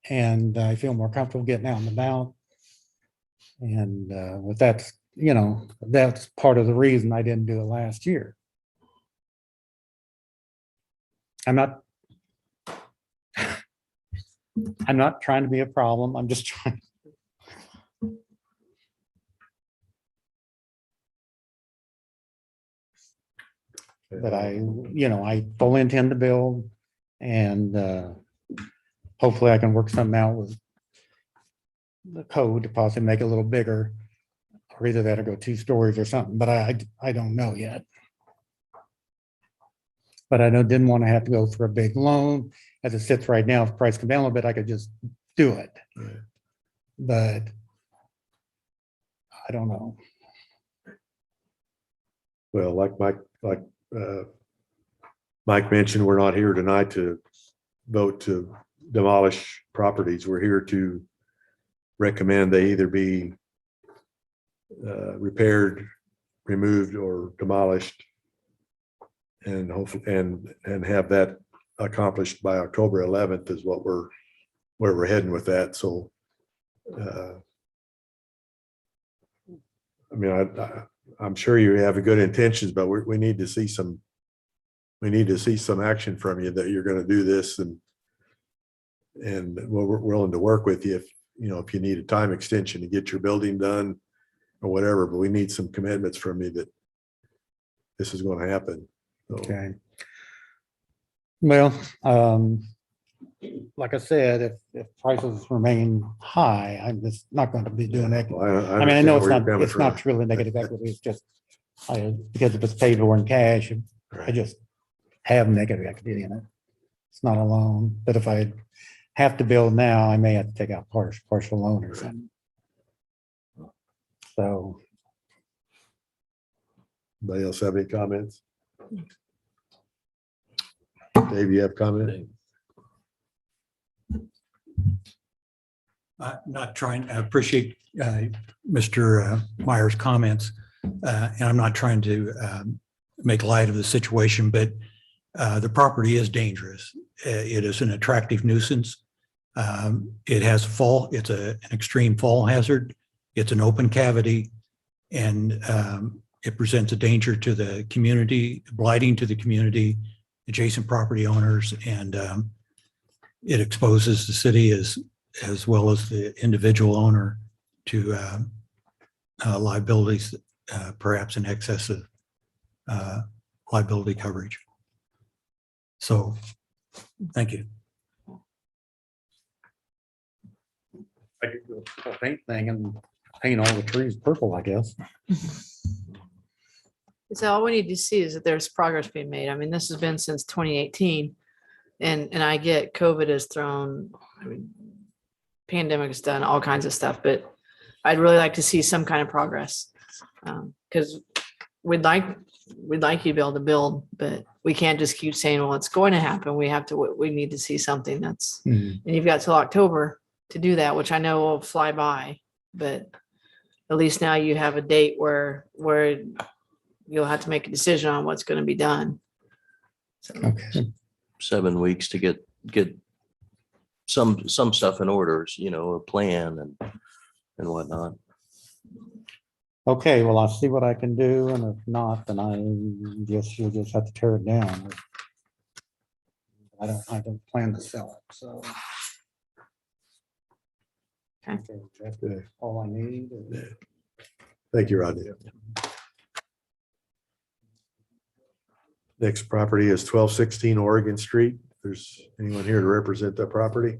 And I feel more comfortable getting out and about. And with that, that's part of the reason I didn't do it last year. I'm not trying to be a problem. I'm just trying. But I fully intend to build, and hopefully I can work something out with the code to possibly make it a little bigger, or either that or go 2 stories or something, but I don't know yet. But I didn't want to have to go for a big loan. As it sits right now, if the price come down a little bit, I could just do it. Right. But I don't know. Well, like Mike mentioned, we're not here tonight to vote to demolish properties. We're here to recommend they either be repaired, removed, or demolished, and hopefully and have that accomplished by October 11th is what where we're heading with that. So I mean, I'm sure you have good intentions, but we need to see some action from you that you're going to do this, and we're willing to work with you if you need a time extension to get your building done or whatever, but we need some commitments from you that this is going to happen. So, Okay. Well, like I said, if prices remain high, I'm just not going to be doing that. well, I mean, I know understand where you're it's coming not from. really negative equity. It's just because if it's paid for in cash, I Right. just have negative equity in it. It's not a loan, but if I have to build now, I may have to take out partial loan or something. So, Anybody else have any comments? Dave, you have comment? Not trying, I appreciate Mr. Meyer's comments. And I'm not trying to make light of the situation, but the property is dangerous. It is an attractive nuisance. It has it's an extreme fall hazard. It's an open cavity, and it presents a danger to the community, blighting to the community, adjacent property owners, and it exposes the city as well as the individual owner to liabilities, perhaps in excess of liability coverage. So, thank you. I could do a paint thing and paint all the trees purple, I guess. So all we need to see is that there's progress being made. I mean, this has been since 2018. And I get COVID has thrown, I mean, pandemic has done all kinds of stuff, but I'd really like to see some kind of progress. Because we'd like you to be able to build, but we can't just keep saying, well, it's going to happen. We need to see something that's, and you've got till October to do that, which I know will fly by, but at least now you have a date where you'll have to make a decision on what's going to be done. So, Okay. 7 weeks to get some stuff in orders, a plan and whatnot. Okay, well, I'll see what I can do, and if not, then I guess you'll just have to tear it down. I don't plan to sell it, so. Okay. That's all I need. Thank you, Rodney. Next property is 1216 Oregon Street. If there's anyone here to represent that property.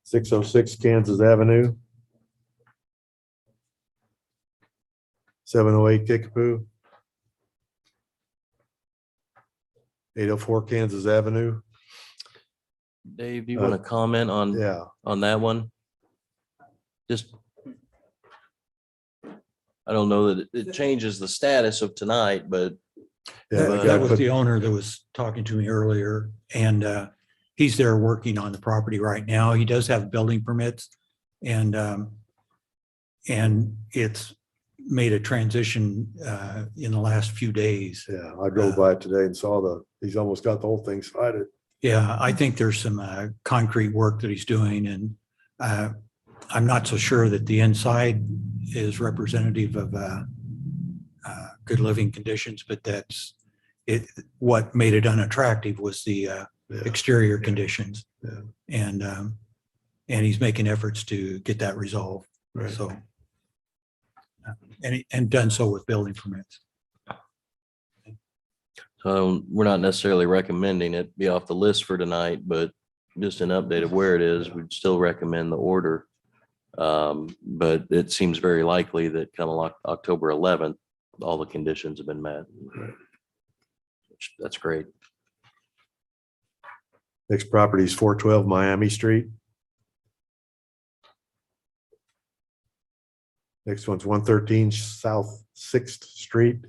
606 Kansas Avenue. 708 Kickapoo. 804 Kansas Avenue. Dave, do you want to comment on, Yeah, on that one? Just. I don't know that it changes the status of tonight, but yeah. the That guy that was put- the owner that was talking to me earlier, and he's there working on the property right now. He does have building permits, and it's made a transition in the last few days. Yeah, I drove by it today and saw he's almost got the whole thing sided. Yeah, I think there's some concrete work that he's doing, and I'm not so sure that the inside is representative of good living conditions, but that's it. What made it unattractive was the Yeah, exterior conditions. Yeah. And he's making efforts to get that resolved. right. So and done so with building permits. so we're not necessarily recommending it be off the list for tonight, but just an update of where it is. We'd still recommend the order. But it seems very likely that come October 11th, all the conditions have been met. That's great. Next property is 412 Miami Street. Next one's 113 South 6th Street.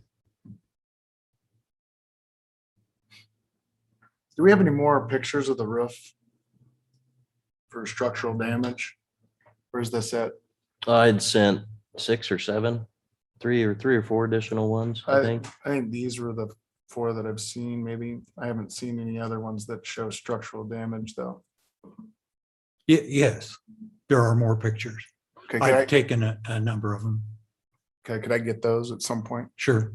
Do we have any more pictures of the roof for structural damage? Where's this at? I'd sent 6 or 7, three or four additional ones, I think. I think these were the 4 that I've seen. Maybe I haven't seen any other ones that show structural damage though. Yes, there are more pictures. Okay, I've taken a number of them. could I get those at some point? Sure.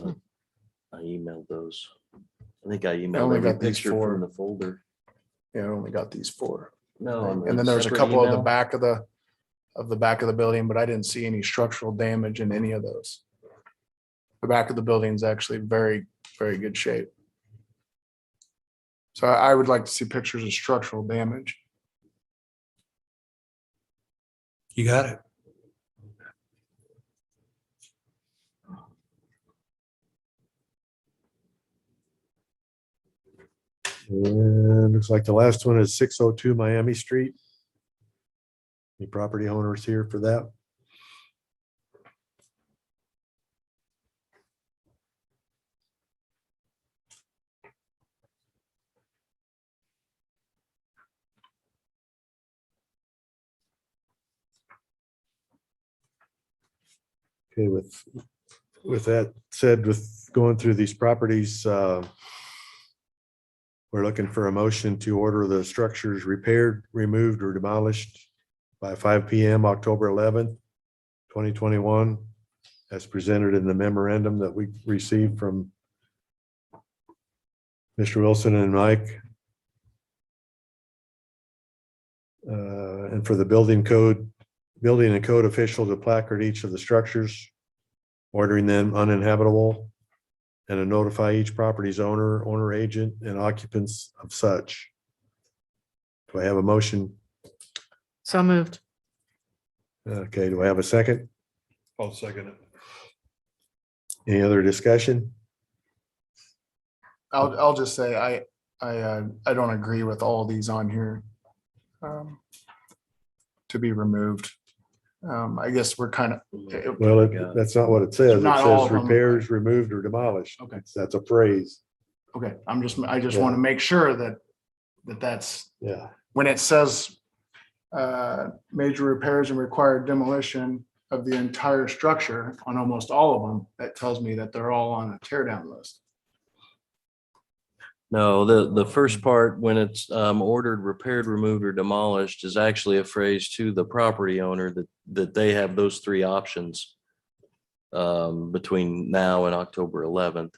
I emailed those. I think I only emailed every got these picture 4. from the folder. Yeah, I only got these 4. No. And then there's a separate couple of the email. back of the back of the building, but I didn't see any structural damage in any of those. The back of the building is actually very, very good shape. So I would like to see pictures of structural damage. You got it. And looks like the last one is 602 Miami Street. Any property owners here for that? Okay, with that said, with going through these properties, we're looking for a motion to order the structures repaired, removed, or demolished by 5 PM, October 11th, 2021, as presented in the memorandum that we received from Mr. Wilson and Mike. And for the building and code official to placard each of the structures, ordering them uninhabitable, and to notify each property's owner agent, and occupants of such. Do I have a motion? So moved. Okay, do I have a second? I'll second it. Any other discussion? I'll just say I don't agree with all these on here to be removed. I guess we're kind of, Well, that's not what it says. It Not all says of them. repairs, removed, or demolished. Okay. That's a phrase. okay, I just Yeah. want to make sure that's, Yeah. when it says major repairs and required demolition of the entire structure on almost all of them, that tells me that they're all on a tear down list. No, the first part, when it's ordered, repaired, removed, or demolished, is actually a phrase to the property owner that they have those 3 options between now and October 11th.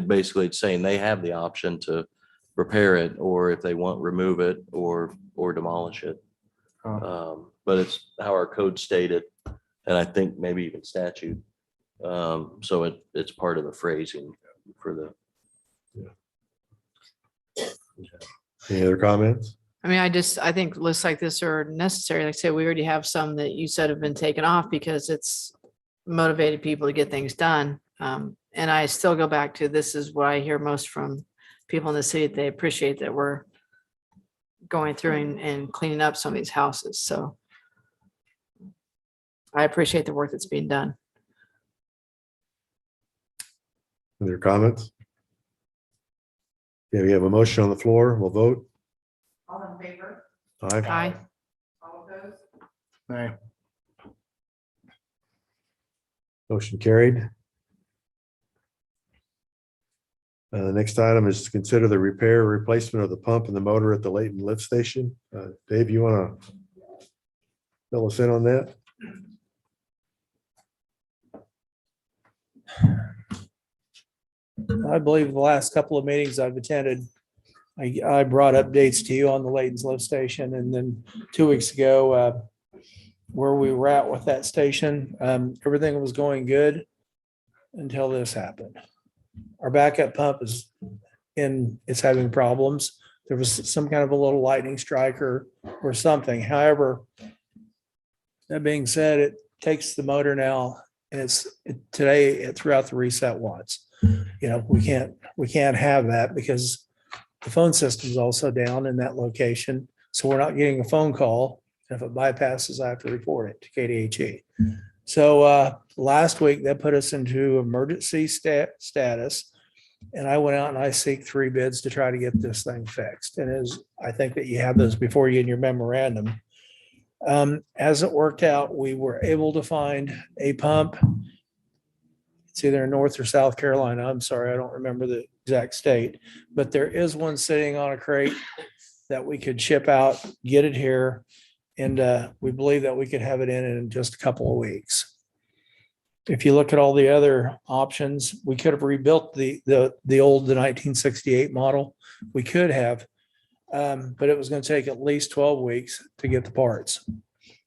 Basically, it's saying they have the option to repair it, or if they want, remove it or demolish it. But it's how our code stated, and I think maybe even statute. So it's part of the phrasing for the. Any other comments? I mean, I think lists like this are necessary. Like I said, we already have some that you said have been taken off because it's motivated people to get things done. And I still go back to, this is what I hear most from people in the city. They appreciate that we're going through and cleaning up some of these houses. So I appreciate the work that's being done. Other comments? Yeah, we have a motion on the floor. We'll vote. All in favor? Aye. Aye. All opposed? Aye. Motion carried. The next item is to consider the repair or replacement of the pump and the motor at the Layton Lift Station. Dave, you want to fill us in on that? I believe the last couple of meetings I've attended, I brought updates to you on the Layton's lift station, and then 2 weeks ago, where we were at with that station, everything was going good until this happened. Our backup pump it's having problems. There was some kind of a little lightning strike or something. However, that being said, it takes the motor now, and today it threw out the reset watts. You know, we can't have that because the phone system is also down in that location. So we're not getting a phone call. If it bypasses, I have to report it to KDHE. So last week that put us into emergency status. And I went out and I seeked 3 bids to try to get this thing fixed. And I think that you have those before you in your memorandum. As it worked out, we were able to find a pump. It's either in North or South Carolina. I'm sorry, I don't remember the exact state, but there is one sitting on a crate that we could ship out, get it here. And we believe that we could have it in just a couple of weeks. If you look at all the other options, we could have rebuilt the 1968 model. We could have, but it was going to take at least 12 weeks to get the parts.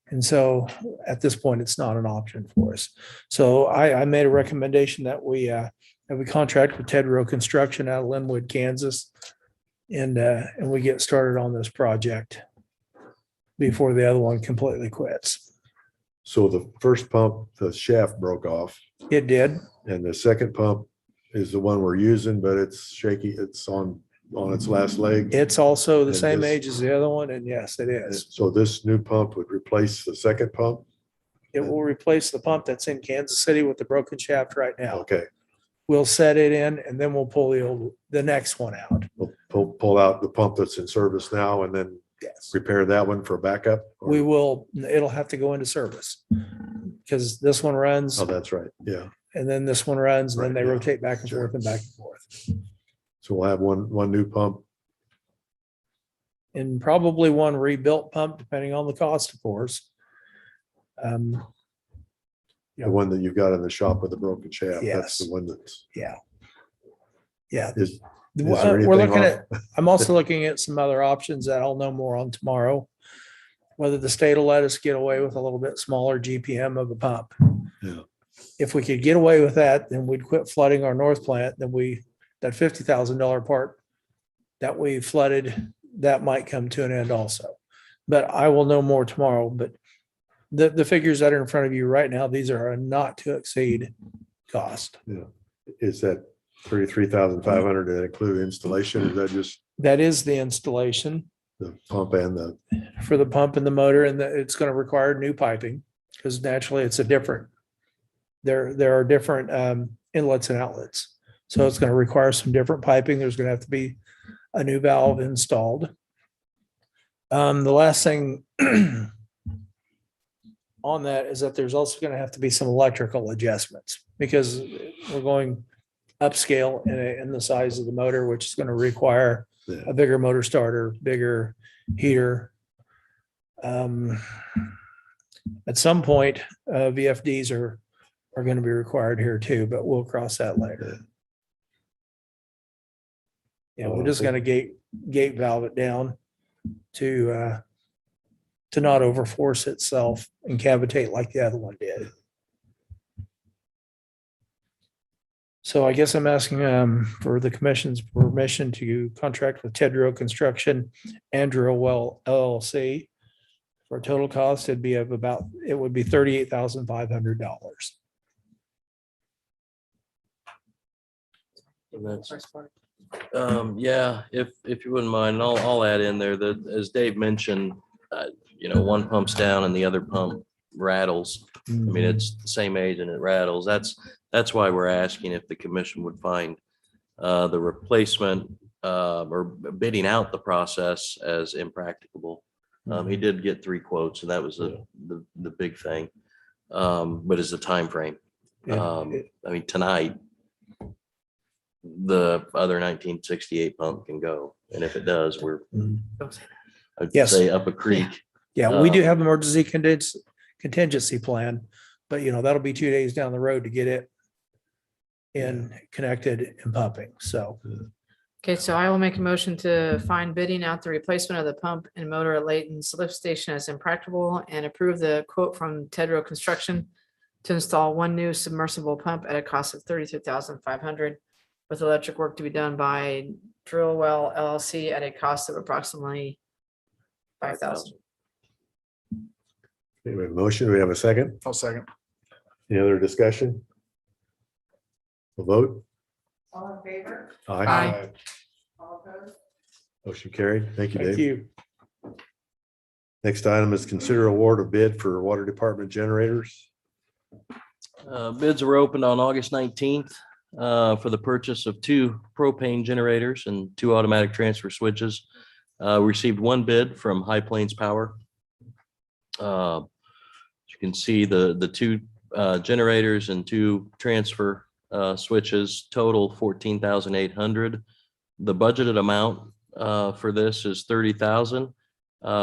And so at this point, it's not an option for us. So I made a recommendation that we contract with Tedrow Construction out of Linwood, Kansas, and we get started on this project before the other one completely quits. So the first pump, the shaft broke off, It did. and the second pump is the one we're using, but it's shaky. It's on its last leg. It's also the And same this- age as the other one, and yes, it is. So this new pump would replace the second pump? It will replace the pump that's in Kansas City with the broken shaft right now. Okay, We'll set it in and then we'll pull the next one out. we'll pull out the pump that's in service now and then Yes. repair that one for backup? Or- We will, it'll have to go into service because this one runs Oh, that's right. Yeah. and then this one runs and then Right, they yeah. rotate back and Sure. forth and back and forth. So we'll have one new pump. And probably one rebuilt pump, depending on the cost, of course. Yeah. The one that you've got in the shop with the broken shaft. That's Yes. the one that's, Yeah. Yeah. is there We're anything looking on- at, I'm also looking at some other options that I'll know more on tomorrow. Whether the state will let us get away with a little bit smaller GPM of a pump. Yeah. If we could get away with that, then we'd quit flooding our north plant, then that $50,000 part that we flooded, that might come to an end also. But I will know more tomorrow, but the figures that are in front of you right now, these are a not to exceed cost. Is that 33,500 to include installation? Or is that just That is the installation the pump and the, for the pump and the motor, and it's going to require new piping because naturally it's there are different inlets and outlets. So it's going to require some different piping. There's going to have to be a new valve installed. The last thing on that is that there's also going to have to be some electrical adjustments because we're going upscale in the size of the motor, which is going to require Yeah. a bigger motor starter, bigger heater. At some point, VFDs are going to be required here too, but we'll cross that later. Yeah, we're just going to gate valve it down to not overforce itself and cavitate like the other one did. So I guess I'm asking for the commission's permission to contract with Tedrow Construction and Drill Well LLC. For a total cost, it would be $38,500. And that's, First part. yeah, if you wouldn't mind, I'll add in there that, as Dave mentioned, one pump's down and the other pump rattles. I mean, it's the same age and it rattles. That's why we're asking if the commission would find the replacement or bidding out the process as impracticable. He did get 3 quotes, and that was the big thing. But it's the timeframe. I mean, tonight, the other 1968 pump can go, and if it does, we're, I'd Yes. say up a creek. Yeah, we do have emergency contingency plan, but that'll be 2 days down the road to get it in connected and pumping. So Okay, so I will make a motion to find bidding out the replacement of the pump and motor at Layton's lift station as impracticable and approve the quote from Tedrow Construction to install 1 new submersible pump at a cost of $32,500 with electric work to be done by Drill Well LLC at a cost of approximately $5,000. We have a motion. We have a second. I'll second. Any other discussion? We'll vote. All in favor? Aye. All opposed? Motion carried. Thank you, thank Dave. you. Next item is consider award of bid for water department generators. Bids were opened on August 19th for the purchase of 2 propane generators and 2 automatic transfer switches. We received 1 bid from High Plains Power. As you can see, the 2 generators and 2 transfer switches total $14,800. The budgeted amount for this is $30,000,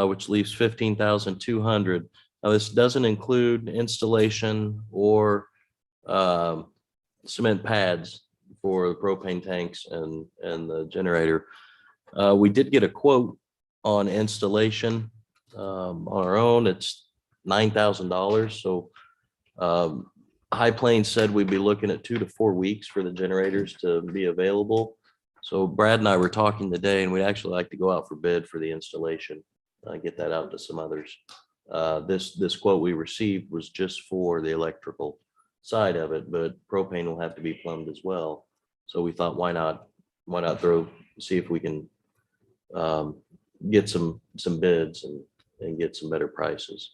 which leaves $15,200. Now, this doesn't include installation or cement pads for the propane tanks and the generator. We did get a quote on installation on our own. It's $9,000. So High Plains said we'd be looking at 2 to 4 weeks for the generators to be available. So Brad and I were talking today, and we'd actually like to go out for bid for the installation, get that out to some others. This quote we received was just for the electrical side of it, but propane will have to be plumbed as well. So we thought, why not see if we can get some bids and get some better prices.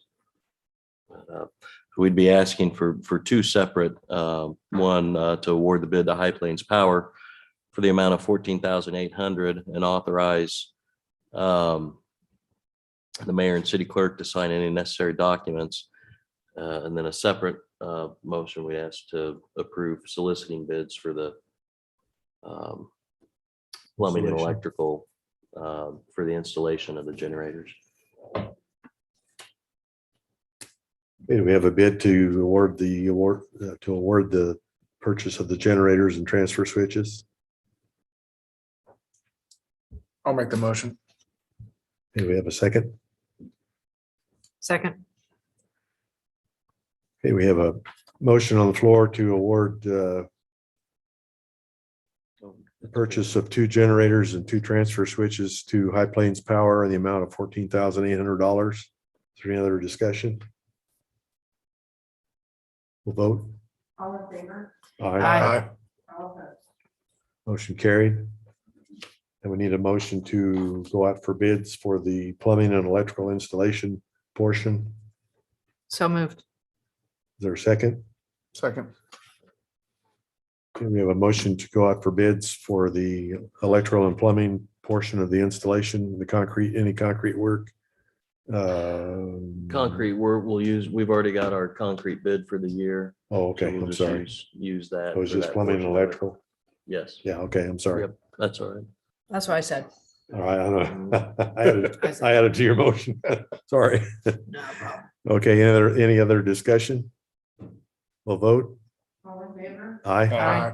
We'd be asking for 2 separate, one to award the bid to High Plains Power for the amount of $14,800 and authorize the mayor and city clerk to sign any necessary documents. And then a separate motion, we asked to approve soliciting bids for the plumbing and Installation. electrical for the installation of the generators. Okay, we have a bid to award the purchase of the generators and transfer switches. I'll make the motion. Okay, we have a second. Second. Okay, we have a motion on the floor to award the purchase of 2 generators and 2 transfer switches to High Plains Power in the amount of $14,800. Is there any other discussion? We'll vote. All in favor? Aye. All opposed? Motion carried. And we need a motion to go out for bids for the plumbing and electrical installation portion. So moved. Is there a second? Second. Okay, we have a motion to go out for bids for the electrical and plumbing portion of the installation, any concrete work. Concrete we've already got our concrete bid for the year. Oh, okay, So we'll I'm just sorry. Use that. It was for just that plumbing and portion of it. electrical. Yes. Yeah, okay, I'm sorry. Yep, that's all right. That's what I said. All right, I know. I added to your motion. Sorry. No problem. Okay, any other discussion? We'll vote. All in favor? Aye. Aye.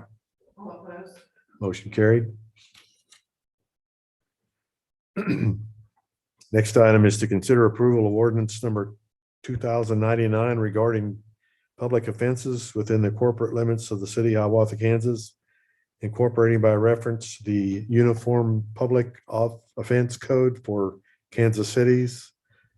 All opposed? Motion carried. Next item is to consider approval of ordinance number 2099 regarding public offenses within the corporate limits of the city of Hiawatha, Kansas, incorporating by reference the Uniform Public Offense Code for Kansas Cities,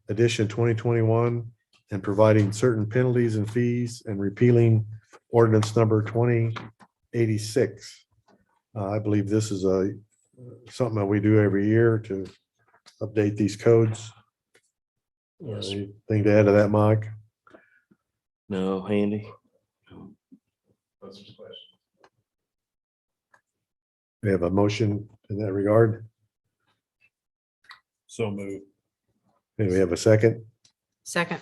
edition 2021, and providing certain penalties and fees and repealing ordinance number 2086. I believe this is something that we do every year to update these codes. Yes. Anything to add to that, Mike? No, Andy? We have a motion in that regard. So move. And we have a second. Second.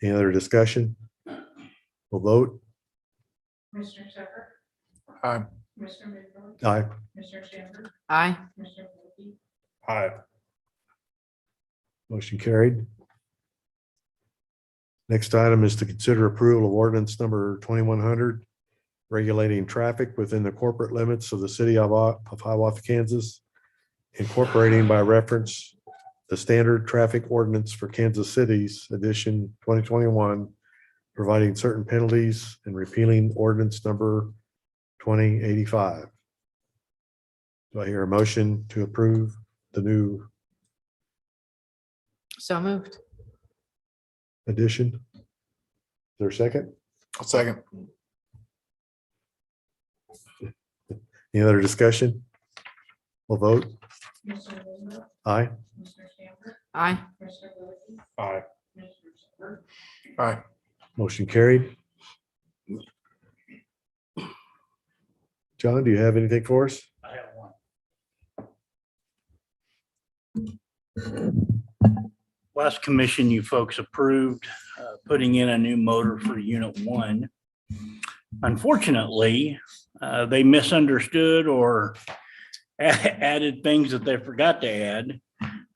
Any other discussion? We'll vote. Commissioner Shepherd, Aye. Commissioner Bidwell, Aye. Commissioner Chambers, Aye. Commissioner Wilkie, Aye. Motion carried. Next item is to consider approval of ordinance number 2100, regulating traffic within the corporate limits of the city of Hiawatha, Kansas, incorporating by reference the standard traffic ordinance for Kansas City's edition 2021, providing certain penalties and repealing ordinance number 2085. Do I hear a motion to approve the new So moved. edition? Is there a second? I'll second. Any other discussion? We'll vote. Commissioner Bidwell, Aye. Commissioner Chambers, Aye. Commissioner Wilkie, Aye. Commissioner Shepherd, Aye. Motion carried. John, do you have anything for us? I have one. Last commission, you folks approved putting in a new motor for unit 1. Unfortunately, they misunderstood or added things that they forgot to add.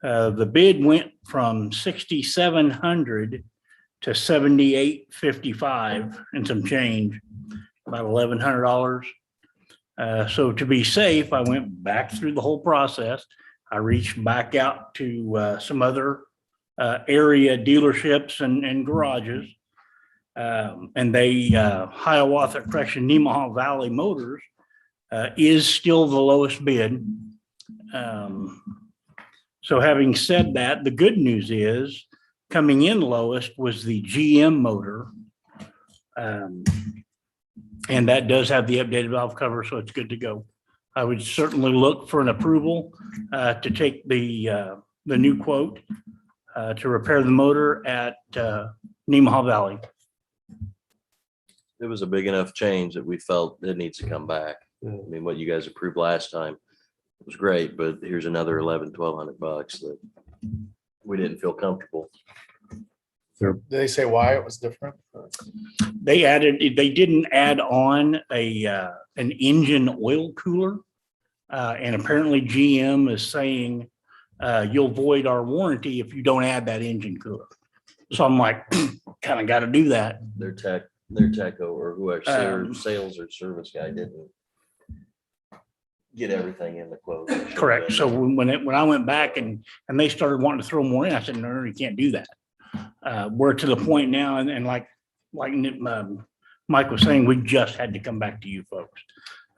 The bid went from 6,700 to 7,855 and some change, about $1,100. So to be safe, I went back through the whole process. I reached back out to some other area dealerships and garages. And they, Hiawatha, correction, Nemaha Valley Motors is still the lowest bid. So having said that, the good news is coming in lowest was the GM motor. And that does have the updated valve cover, so it's good to go. I would certainly look for an approval to take the new quote to repair the motor at Nemaha Valley. It was a big enough change that we felt it needs to come back. I mean, what you guys approved last time was great, but here's another $1,100-$1,200 that we didn't feel comfortable. Did they say why it was different? They didn't add on an engine oil cooler. And apparently GM is saying you'll void our warranty if you don't add that engine cooler. So I'm like, kind of got to do that. Their tech or whoever, sales or service guy didn't get everything in the quote. Correct. So when I went back and they started wanting to throw more in, I said, no, you can't do that. We're to the point now, and like Mike was saying, we just had to come back to you folks.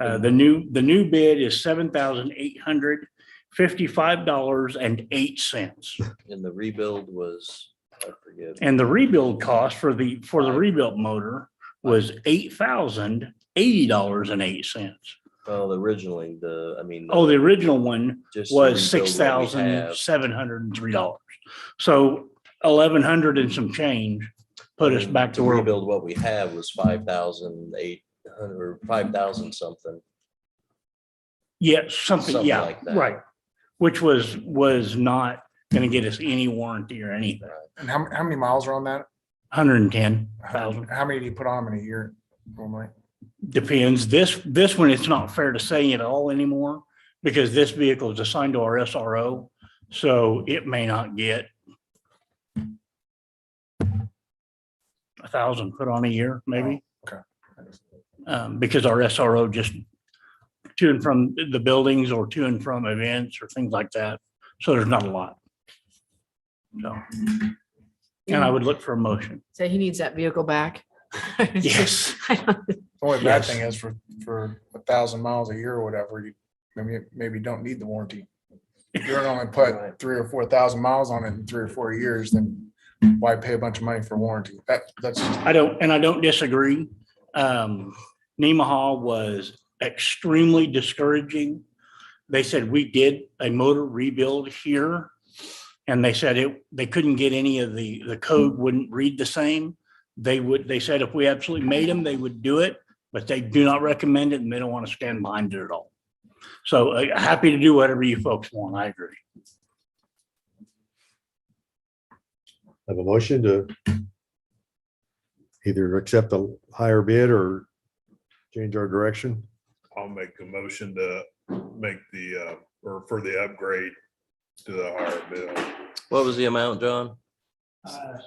The new bid is $7,855.08. And the rebuild was, I forget. And the rebuild cost for the rebuilt motor was $8,080.08. Well, originally, The original one just to was rebuild what we have. $6,703. So 1,100 and some change put us back to To where. rebuild what we have was 5,800 or 5,000 something. Yeah, something, Something yeah, like that. right. Which was not gonna get us any warranty or anything. And how many miles are on that? 110,000. How many do you put on them in a year normally? Depends. This one, it's not fair to say at all anymore because this vehicle is assigned to our SRO. So it may not get 1,000 put on a year, maybe. Okay. Because our SRO just to and from the buildings or to and from events or things like that. So there's not a lot. So, and I would look for a motion. Say he needs that vehicle back. Yes. The only bad Yes. thing is for 1,000 miles a year or whatever, you maybe don't need the warranty. If you're only put 3,000 or 4,000 miles on it in 3 or 4 years, then why pay a bunch of money for warranty? That's just, I don't disagree. Nemaha was extremely discouraging. They said we did a motor rebuild here. And they said they couldn't get any of the code wouldn't read the same. They said if we absolutely made them, they would do it, but they do not recommend it and they don't want to stand behind it at all. So happy to do whatever you folks want. I agree. Have a motion to either accept the higher bid or change our direction. I'll make a motion to make or for the upgrade to the higher bill. What was the amount, John?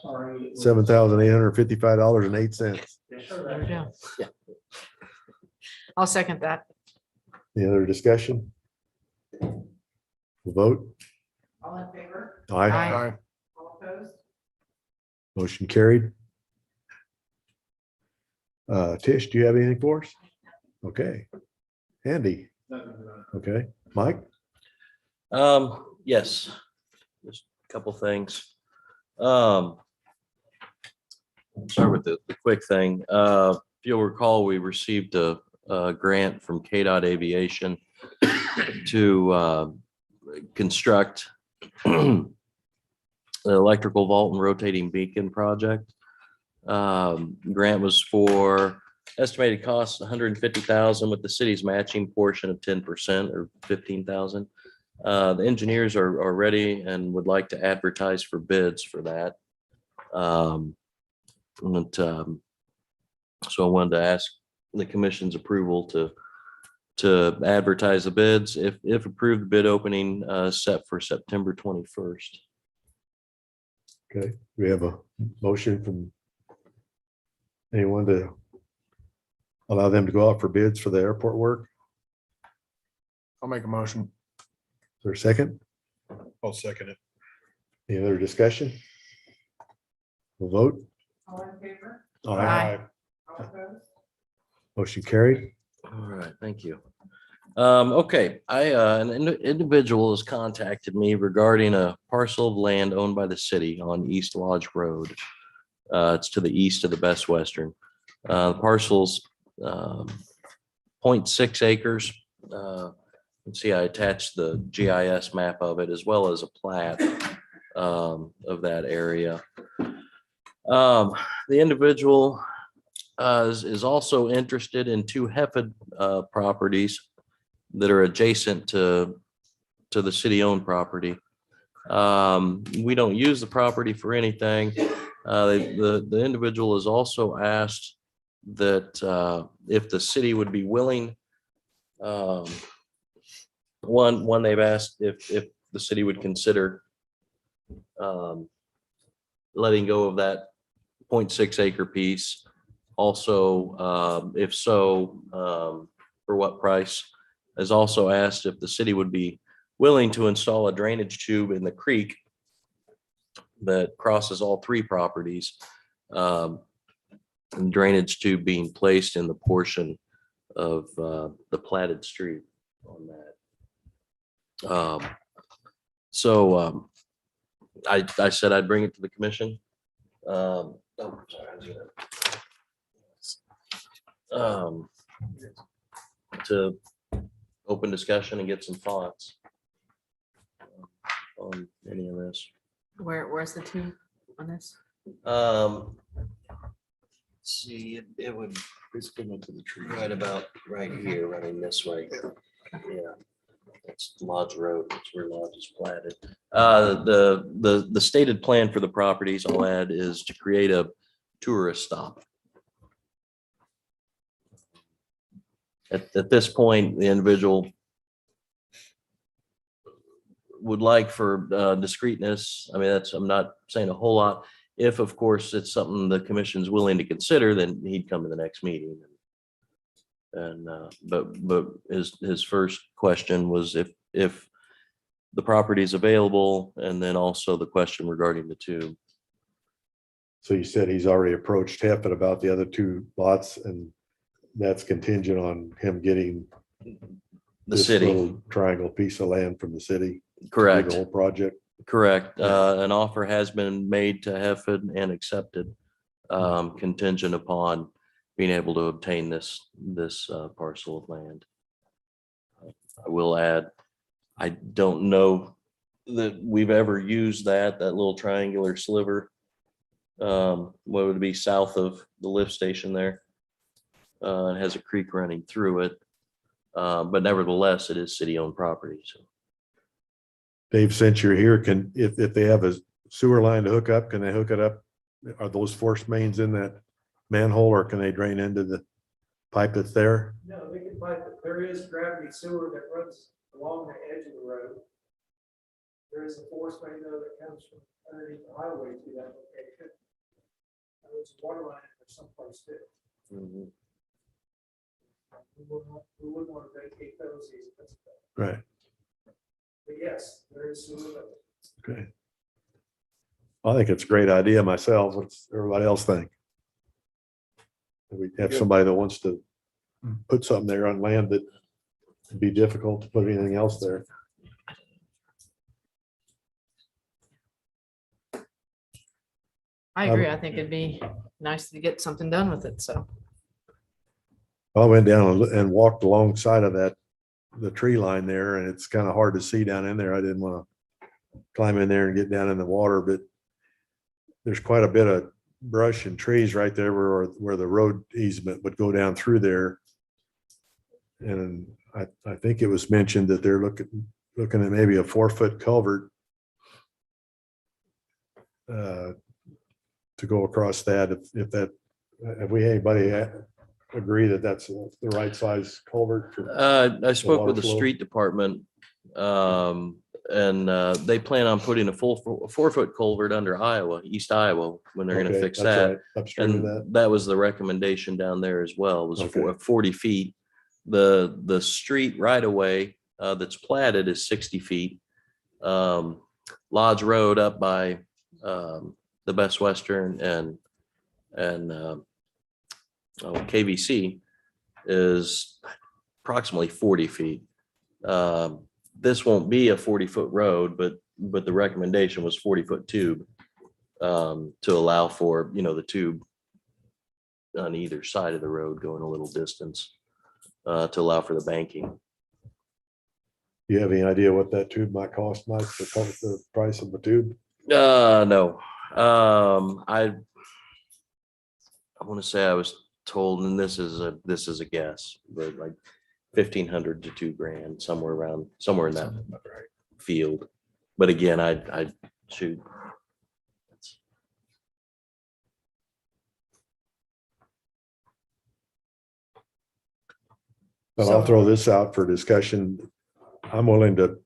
Sorry. $7,855.08. There we go. I'll second that. Any other discussion? We'll vote. All in favor? Aye. Aye. All opposed? Motion carried. Tish, do you have anything for us? Okay. Andy? Okay. Mike? Yes, just a couple things. Start with the quick thing. If you'll recall, we received a grant from KDOT Aviation to construct the electrical vault and rotating beacon project. Grant was for estimated cost $150,000 with the city's matching portion of 10% or $15,000. The engineers are ready and would like to advertise for bids for that. So I wanted to ask the commission's approval to advertise the bids. If approved, the bid opening set for September 21st. Okay, we have a motion from anyone to allow them to go out for bids for the airport work. I'll make a motion. Is there a second? I'll second it. Any other discussion? We'll vote. All in favor? Aye. All opposed? Motion carried. All right, thank you. Okay, an individual has contacted me regarding a parcel of land owned by the city on East Lodge Road. It's to the east of the Best Western. The parcel's 0.6 acres. You can see I attached the GIS map of it as well as a plat of that area. The individual is also interested in two Hefford properties that are adjacent to the city-owned property. We don't use the property for anything. The individual has also asked that if the city would be willing, one they've asked if the city would consider letting go of that 0.6 acre piece. Also, if so, for what price? Has also asked if the city would be willing to install a drainage tube in the creek that crosses all three properties. And drainage tube being placed in the portion of the platted street on that. I said I'd bring it to the commission. To open discussion and get some thoughts on any of this. Where's the two on this? See, it would, it's going to the tree right about right here, running this way. Yeah, that's Lodge Road. That's where Lodge is platted. The stated plan for the properties, I'll add, is to create a tourist stop. At this point, the individual would like for discreetness. I mean, I'm not saying a whole lot. If, of course, it's something the commission's willing to consider, then he'd come to the next meeting. But his first question was if the property is available, and then also the question regarding the tube. So you said he's already approached Hefford about the other two lots, and that's contingent on him getting The this city, little triangle piece of land from the city. to do correct, The whole project. correct. An offer has been made to Hefford and accepted, contingent upon being able to obtain this parcel of land. I will add, I don't know that we've ever used that little triangular sliver. What would it be south of the lift station there? It has a creek running through it. But nevertheless, it is city-owned property, so. Dave, since you're here, if they have a sewer line to hook up, can they hook it up? Are those force mains in that manhole, or can they drain into the pipe that's there? No, they can pipe it. There is gravity sewer that runs along the edge of the road. There is a force main though that comes from underneath the highway to that location. There's a water line or someplace there. Mhm. We wouldn't want to vacate those easements. Right. But yes, there is sewer. That Okay. I think it's a great idea myself. What's everybody else think? We have somebody that wants to put something there on land that would be difficult to put anything else there. I agree. I think it'd be nice to get something done with it, so. I went down and walked alongside of the tree line there, and it's kind of hard to see down in there. I didn't want to climb in there and get down in the water, but there's quite a bit of brush and trees right there where the road easement would go down through there. And I think it was mentioned that they're looking at maybe a 4-foot culvert to go across that. If anybody agree that that's the right size culvert for I spoke with the water flow? street department, and they plan on putting a 4-foot culvert under East Iowa, when they're gonna Okay, fix that's that. right, upstream of And that. that was the recommendation down there as well, was Okay. 40 feet. The street right away that's platted is 60 feet. Lodge Road up by the Best Western and KVC is approximately 40 feet. This won't be a 40-foot road, but the recommendation was 40-foot tube to allow for, the tube on either side of the road going a little distance to allow for the banking. Do you have any idea what that tube might cost, Mike, to cover the price of the tube? No. I want to say I was told, and this is a guess, but like 1,500 to $2,000, somewhere in that field. But again, I shoot. But I'll throw this out for discussion. I'm willing to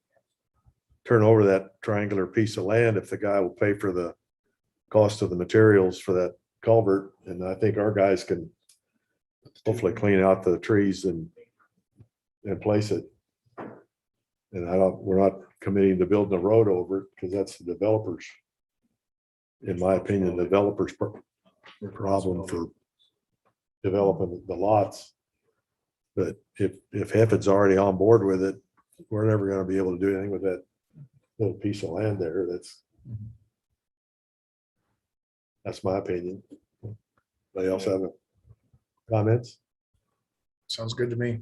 turn over that triangular piece of land if the guy will pay for the cost of the materials for that culvert. And I think our guys can hopefully clean out the trees and place it. And we're not committing to building a road over it, because that's the developers. In my opinion, the developers' problem for developing the lots. But if Hefford's already on board with it, we're never gonna be able to do anything with that little piece of land there. That's my opinion. Anybody else have comments? Sounds good to me.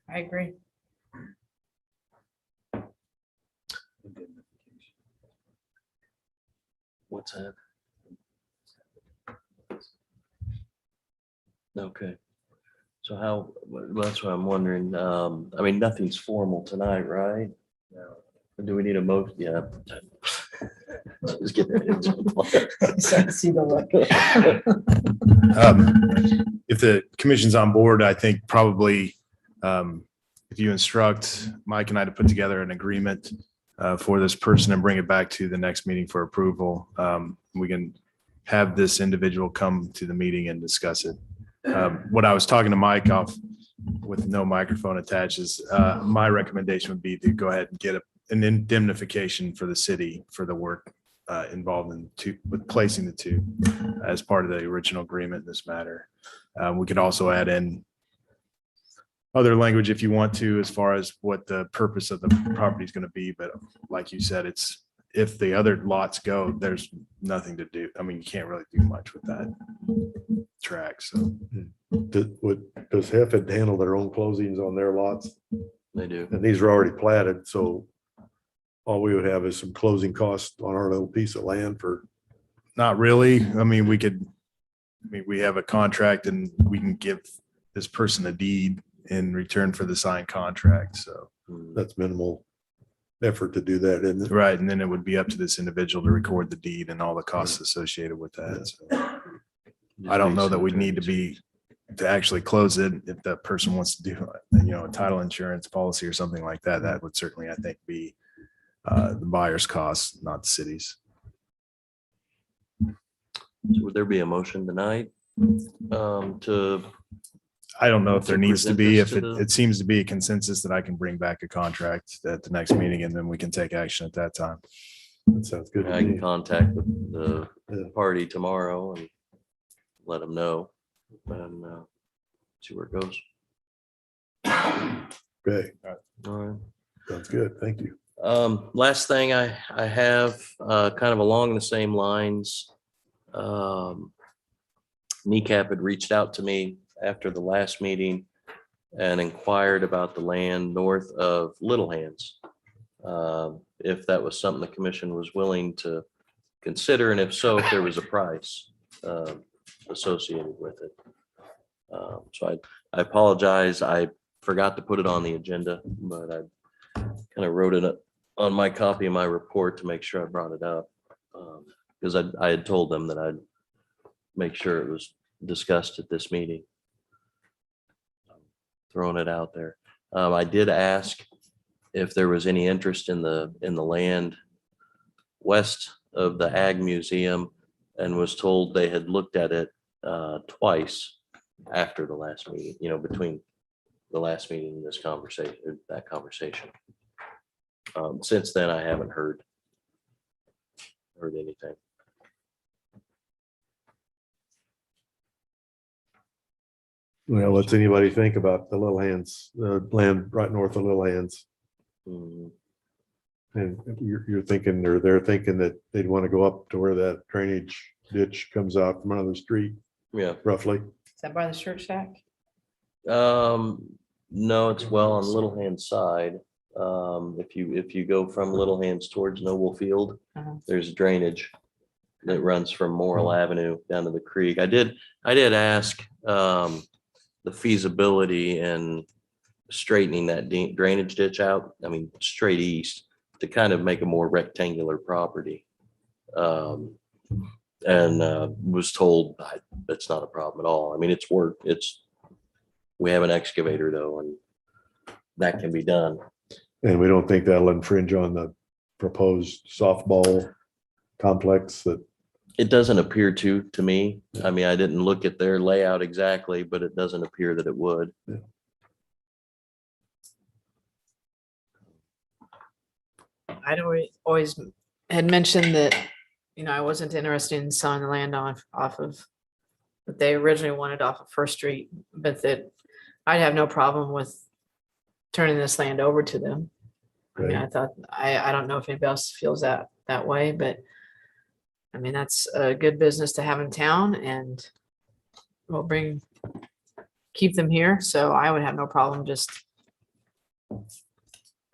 I agree. What's that? Okay. So well, that's what I'm wondering. I mean, nothing's formal tonight, right? Do we need a motion? Yeah. Just get that If the commission's on board, I think probably if you instruct Mike and I to put together an agreement for this person and bring it back to the next meeting for approval, we can have this individual come to the meeting and discuss it. What I was talking to Mike off with no microphone attached is my recommendation would be to go ahead and get an indemnification for the city for the work involved with placing the tube as part of the original agreement in this matter. We could also add in other language if you want to, as far as what the purpose of the property is going to be. But like you said, if the other lots go, there's nothing to do. I mean, you can't really do much with that. track. So Does Hefford handle their own closings on their lots? They do. And these are already platted, so all we would have is some closing costs on our little piece of land for, not really. I mean, we have a contract and we can give this person a deed in return for the signed contract. So, that's minimal effort to do that, isn't it? right. And then it would be up to this individual to record the deed and all the costs associated with that. So I don't know that we need to actually close it. If that person wants to do, a title insurance policy or something like that, that would certainly, I think, be the buyer's cost, not the city's. So would there be a motion tonight to, I don't know if there To needs to present be, this if to the- it seems to be a consensus that I can bring back a contract at the next meeting and then we can take action at that time. That sounds good to I can me. contact the Yeah. party tomorrow and let them know and see where it goes. Okay, All right. sounds good. Thank you. Last thing I have, kind of along the same lines. NECAP had reached out to me after the last meeting and inquired about the land north of Little Hands. If that was something the commission was willing to consider, and if so, if there was a price associated with it. So I apologize. I forgot to put it on the agenda, but I kind of wrote it on my copy of my report to make sure I brought it up. Because I had told them that I'd make sure it was discussed at this meeting. Throwing it out there. I did ask if there was any interest in the land west of the Ag Museum and was told they had looked at it twice after the last meeting, between the last meeting and this conversation, that conversation. Since then, I haven't heard anything. Well, what's anybody think about the Little Hands, the land right north of Little Hands? Mm, And you're thinking, or they're thinking that they'd want to go up to where that drainage ditch comes out from another street, Yeah. roughly. Is that by the shirt shack? No, it's well on Little Hands side. If you go from Little Hands towards Noble Field, Uh-huh. there's drainage that runs from Morrill Avenue down to the creek. I did ask the feasibility in straightening that drainage ditch out. I mean, straight east to kind of make a more rectangular property. And was told that's not a problem at all. I mean, it's work. We have an excavator though, and that can be done. And we don't think that'll infringe on the proposed softball complex that. It doesn't appear to me. I mean, I didn't look at their layout exactly, but it doesn't appear that it would. Yeah. I'd always had mentioned that, I wasn't interested in selling the land off of, but they originally wanted off of First Street, but that I'd have no problem with turning this land over to them. I mean, I thought, I don't know if anybody else feels that way, but I mean, that's a good business to have in town and we'll keep them here. So I would have no problem just, I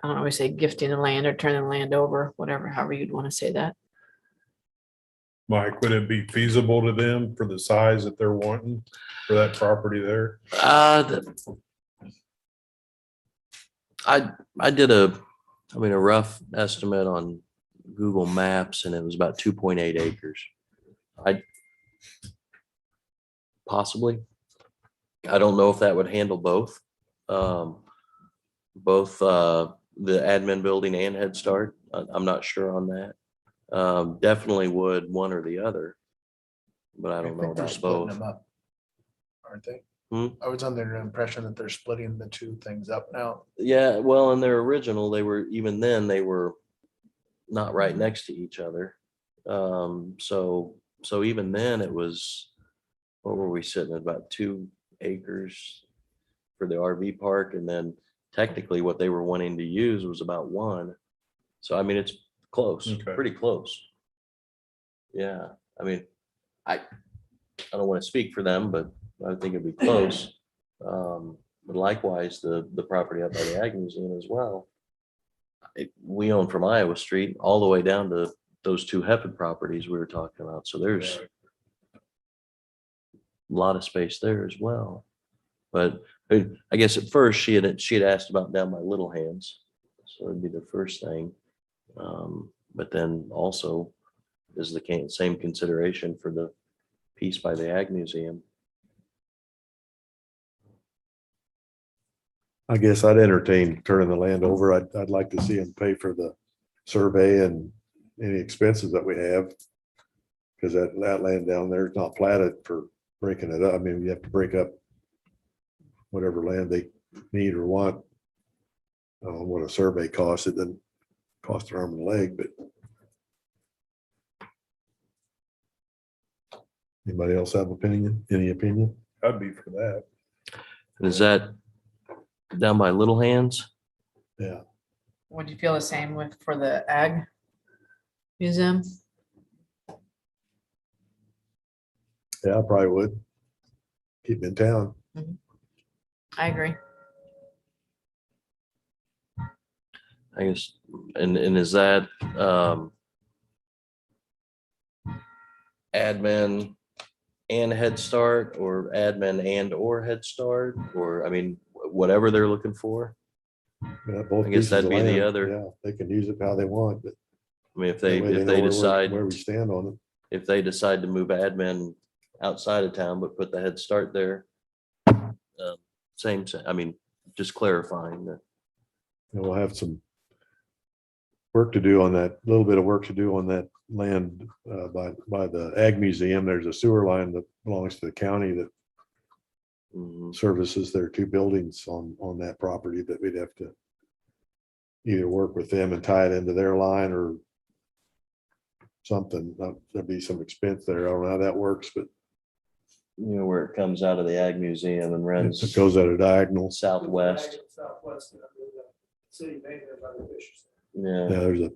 don't always say gifting the land or turning the land over, whatever, however you'd want to say that. Mike, would it be feasible to them for the size that they're wanting for that property there? I did a rough estimate on Google Maps and it was about 2.8 acres. Possibly. I don't know if that would handle both. Both the admin building and Head Start. I'm not sure on that. Definitely would one or the other, but I don't know think they're about splitting both. them up, aren't they? Hmm? I was under the impression that they're splitting the two things up now. Yeah, well, in their original, they were not right next to each other. So even then it was, what were we sitting at, about 2 acres for the RV park, and then technically what they were wanting to use was about 1. So I mean, it's close, Okay. pretty close. Yeah, I mean, I don't want to speak for them, but I think it'd be close. But likewise, the property up by the Ag Museum as well. We own from Iowa Street all the way down to those two Hepburn properties we were talking about. So there's a lot of space there as well. But I guess at first she had asked about down by Little Hands. So it'd be the first thing. But then also is the same consideration for the piece by the Ag Museum. I guess I'd entertain turning the land over. I'd like to see them pay for the survey and any expenses that we have. Because that land down there is not platted for breaking it up. I mean, you have to break up whatever land they need or want. What a survey costs, it doesn't cost an arm and a leg, but. Anybody else have any opinion? I'd be for that. Is that down by Little Hands? Yeah. Would you feel the same with for the Ag Museum? Yeah, I probably would. Keep them in town. I agree. I guess, and is that admin and Head Start, or admin and or Head Start, or I mean, whatever they're looking for? Yeah, both I guess pieces that'd of be the land, other. yeah, they can use it how they want, but. I mean, if that they way know decide where we stand on it. if they decide to move admin outside of town, but put the Head Start there. Same, I mean, just clarifying that. And we'll have some work to do on that, little bit of work to do on that land by the Ag Museum. There's a sewer line that belongs to the county that services their two buildings on that property that we'd have to either work with them and tie it into their line or something. There'd be some expense there. I don't know how that works, but You know, where it comes out of the Ag Museum and runs it goes at a diagonal. southwest. Yeah, Yeah,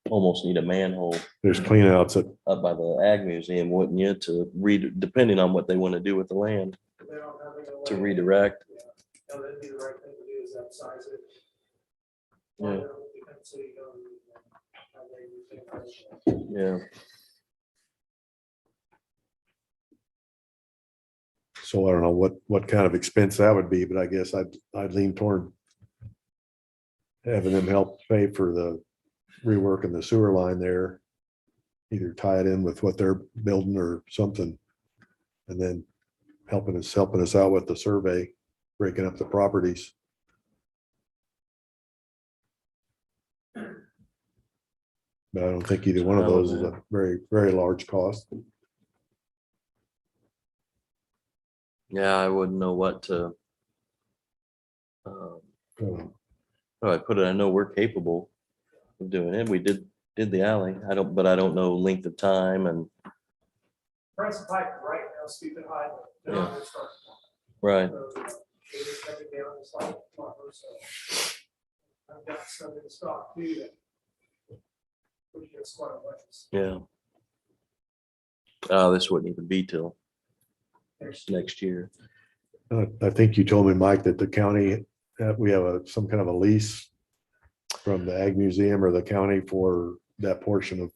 almost need a manhole there's cleanouts up by the Ag Museum, wouldn't you, to read, depending on what they want to do with the land, to redirect. Yeah. Yeah. So I don't know what kind of expense that would be, but I guess I'd lean toward having them help pay for the reworking the sewer line there. Either tie it in with what they're building or something. And then helping us out with the survey, breaking up the properties. But I don't think either one of those is a very, very large cost. Yeah, I wouldn't know what to. I put it, I know we're capable of doing it. We did the alley. But I don't know length of time and. Price of pipe right now, stupid high. Yeah. Right. I've got some in stock too. Yeah. This wouldn't even be till next year. I think you told me, Mike, that the county, we have some kind of a lease from the Ag Museum or the county for that portion of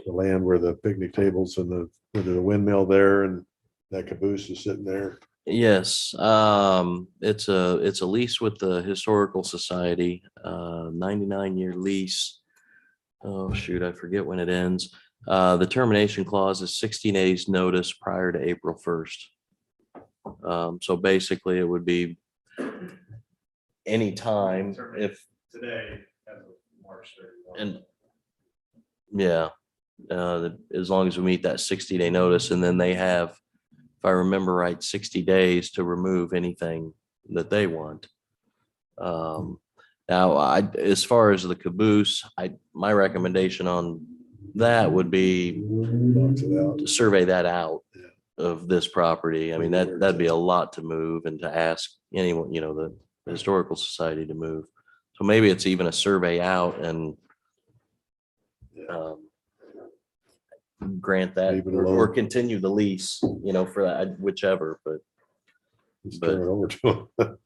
the land where the picnic tables and where the windmill there and that caboose is sitting there. Yes, it's a lease with the Historical Society, 99-year lease. Oh, shoot, I forget when it ends. The termination clause is 60 days notice prior to April 1st. So basically it would be anytime if. Today, as of March 31. And yeah, as long as we meet that 60-day notice, and then they have, if I remember right, 60 days to remove anything that they want. Now, as far as the caboose, my recommendation on that would be to survey that out of this property. I mean, that'd be a lot to move and to ask anyone, the Historical Society to move. So maybe it's even a survey out and grant that Leave it or alone. continue the lease, for that, whichever, but Just turn it over to them.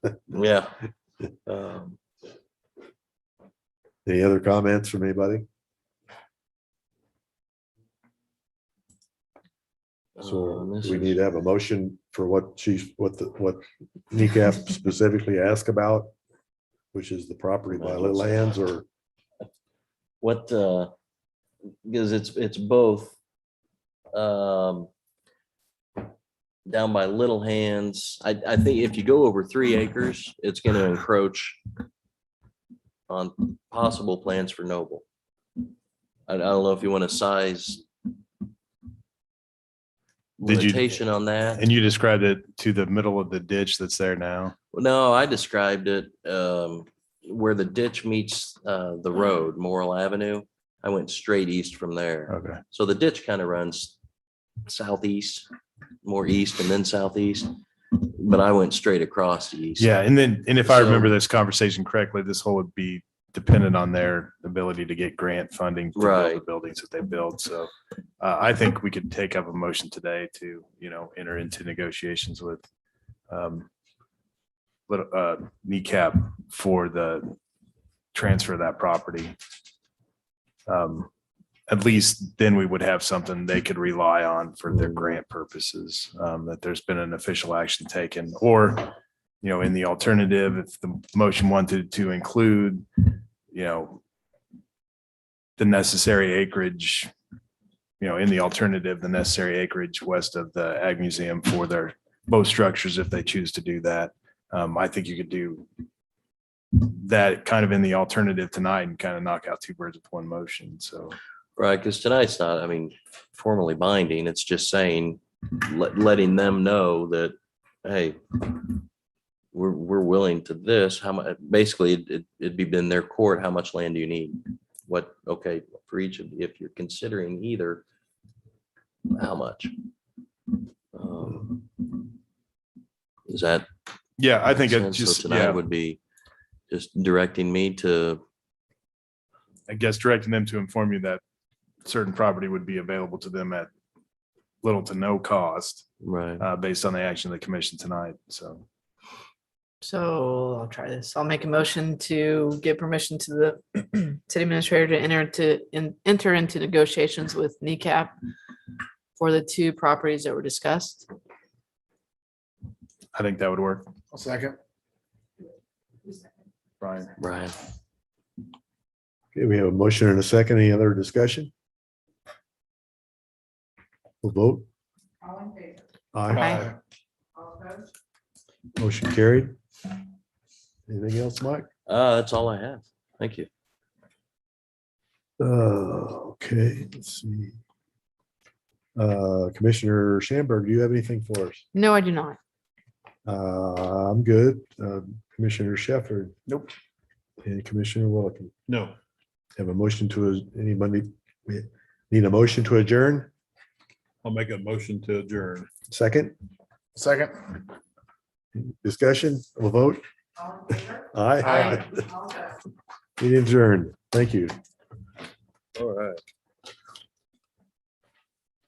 yeah. Any other comments from anybody? So this we is- need to have a motion for what kneecap specifically asked about, which is the property by lands or What, because it's both, down by Little Hands. I think if you go over 3 acres, it's gonna encroach on possible plans for Noble. I don't know if you want to size Did you- limitation on that. And you described it to the middle of the ditch that's there now. No, I described it, where the ditch meets, the road, Morrill Avenue. I went straight east from there. Okay. So the ditch kind of runs southeast, more east and then southeast, but I went straight across the east. Yeah, and if I So- remember this conversation correctly, this whole would be dependent on their ability to get grant funding to build the Right. buildings that they build. So I think we could take up a motion today to, enter into negotiations with kneecap for the transfer of that property. At least then we would have something they could rely on for their grant purposes, that there's been an official action taken, or, in the alternative, if the motion wanted to include, the necessary acreage, in the alternative, the necessary acreage west of the Ag Museum for their both structures, if they choose to do that. I think you could do that kind of in the alternative tonight and kind of knock out 2 birds with 1 motion. So. Right, because tonight's not, formally binding. It's just saying, letting them know that, hey, we're willing to this. How much, basically, it'd be in their court. How much land do you need? What, okay, for each of, if you're considering either, how much? Is that? Yeah, I think it sense? So just, tonight would be just directing me to, I guess directing them to inform you that certain property would be available to them at little to no cost, right. based on the action of the commission tonight. So. So I'll try this. I'll make a motion to give permission to the city administrator to enter into negotiations with kneecap for the 2 properties that were discussed. I think that would work. I'll second. Brian. Brian. okay, we have a motion and a second. Any other discussion? We'll vote. All in favor? Aye. All opposed? Motion carried. Anything else, Mike? That's all I have. Thank you. Okay, let's see. Commissioner Schamberg, do you have anything for us? No, I do not. I'm good. Commissioner Shefford? Nope. And Commissioner Wilkin? No. Have a motion to, anybody, we need a motion to adjourn? I'll make a motion to adjourn. Second, Second. discussion, we'll vote. All in favor? Aye. All opposed? Meeting adjourned. Thank you. All right.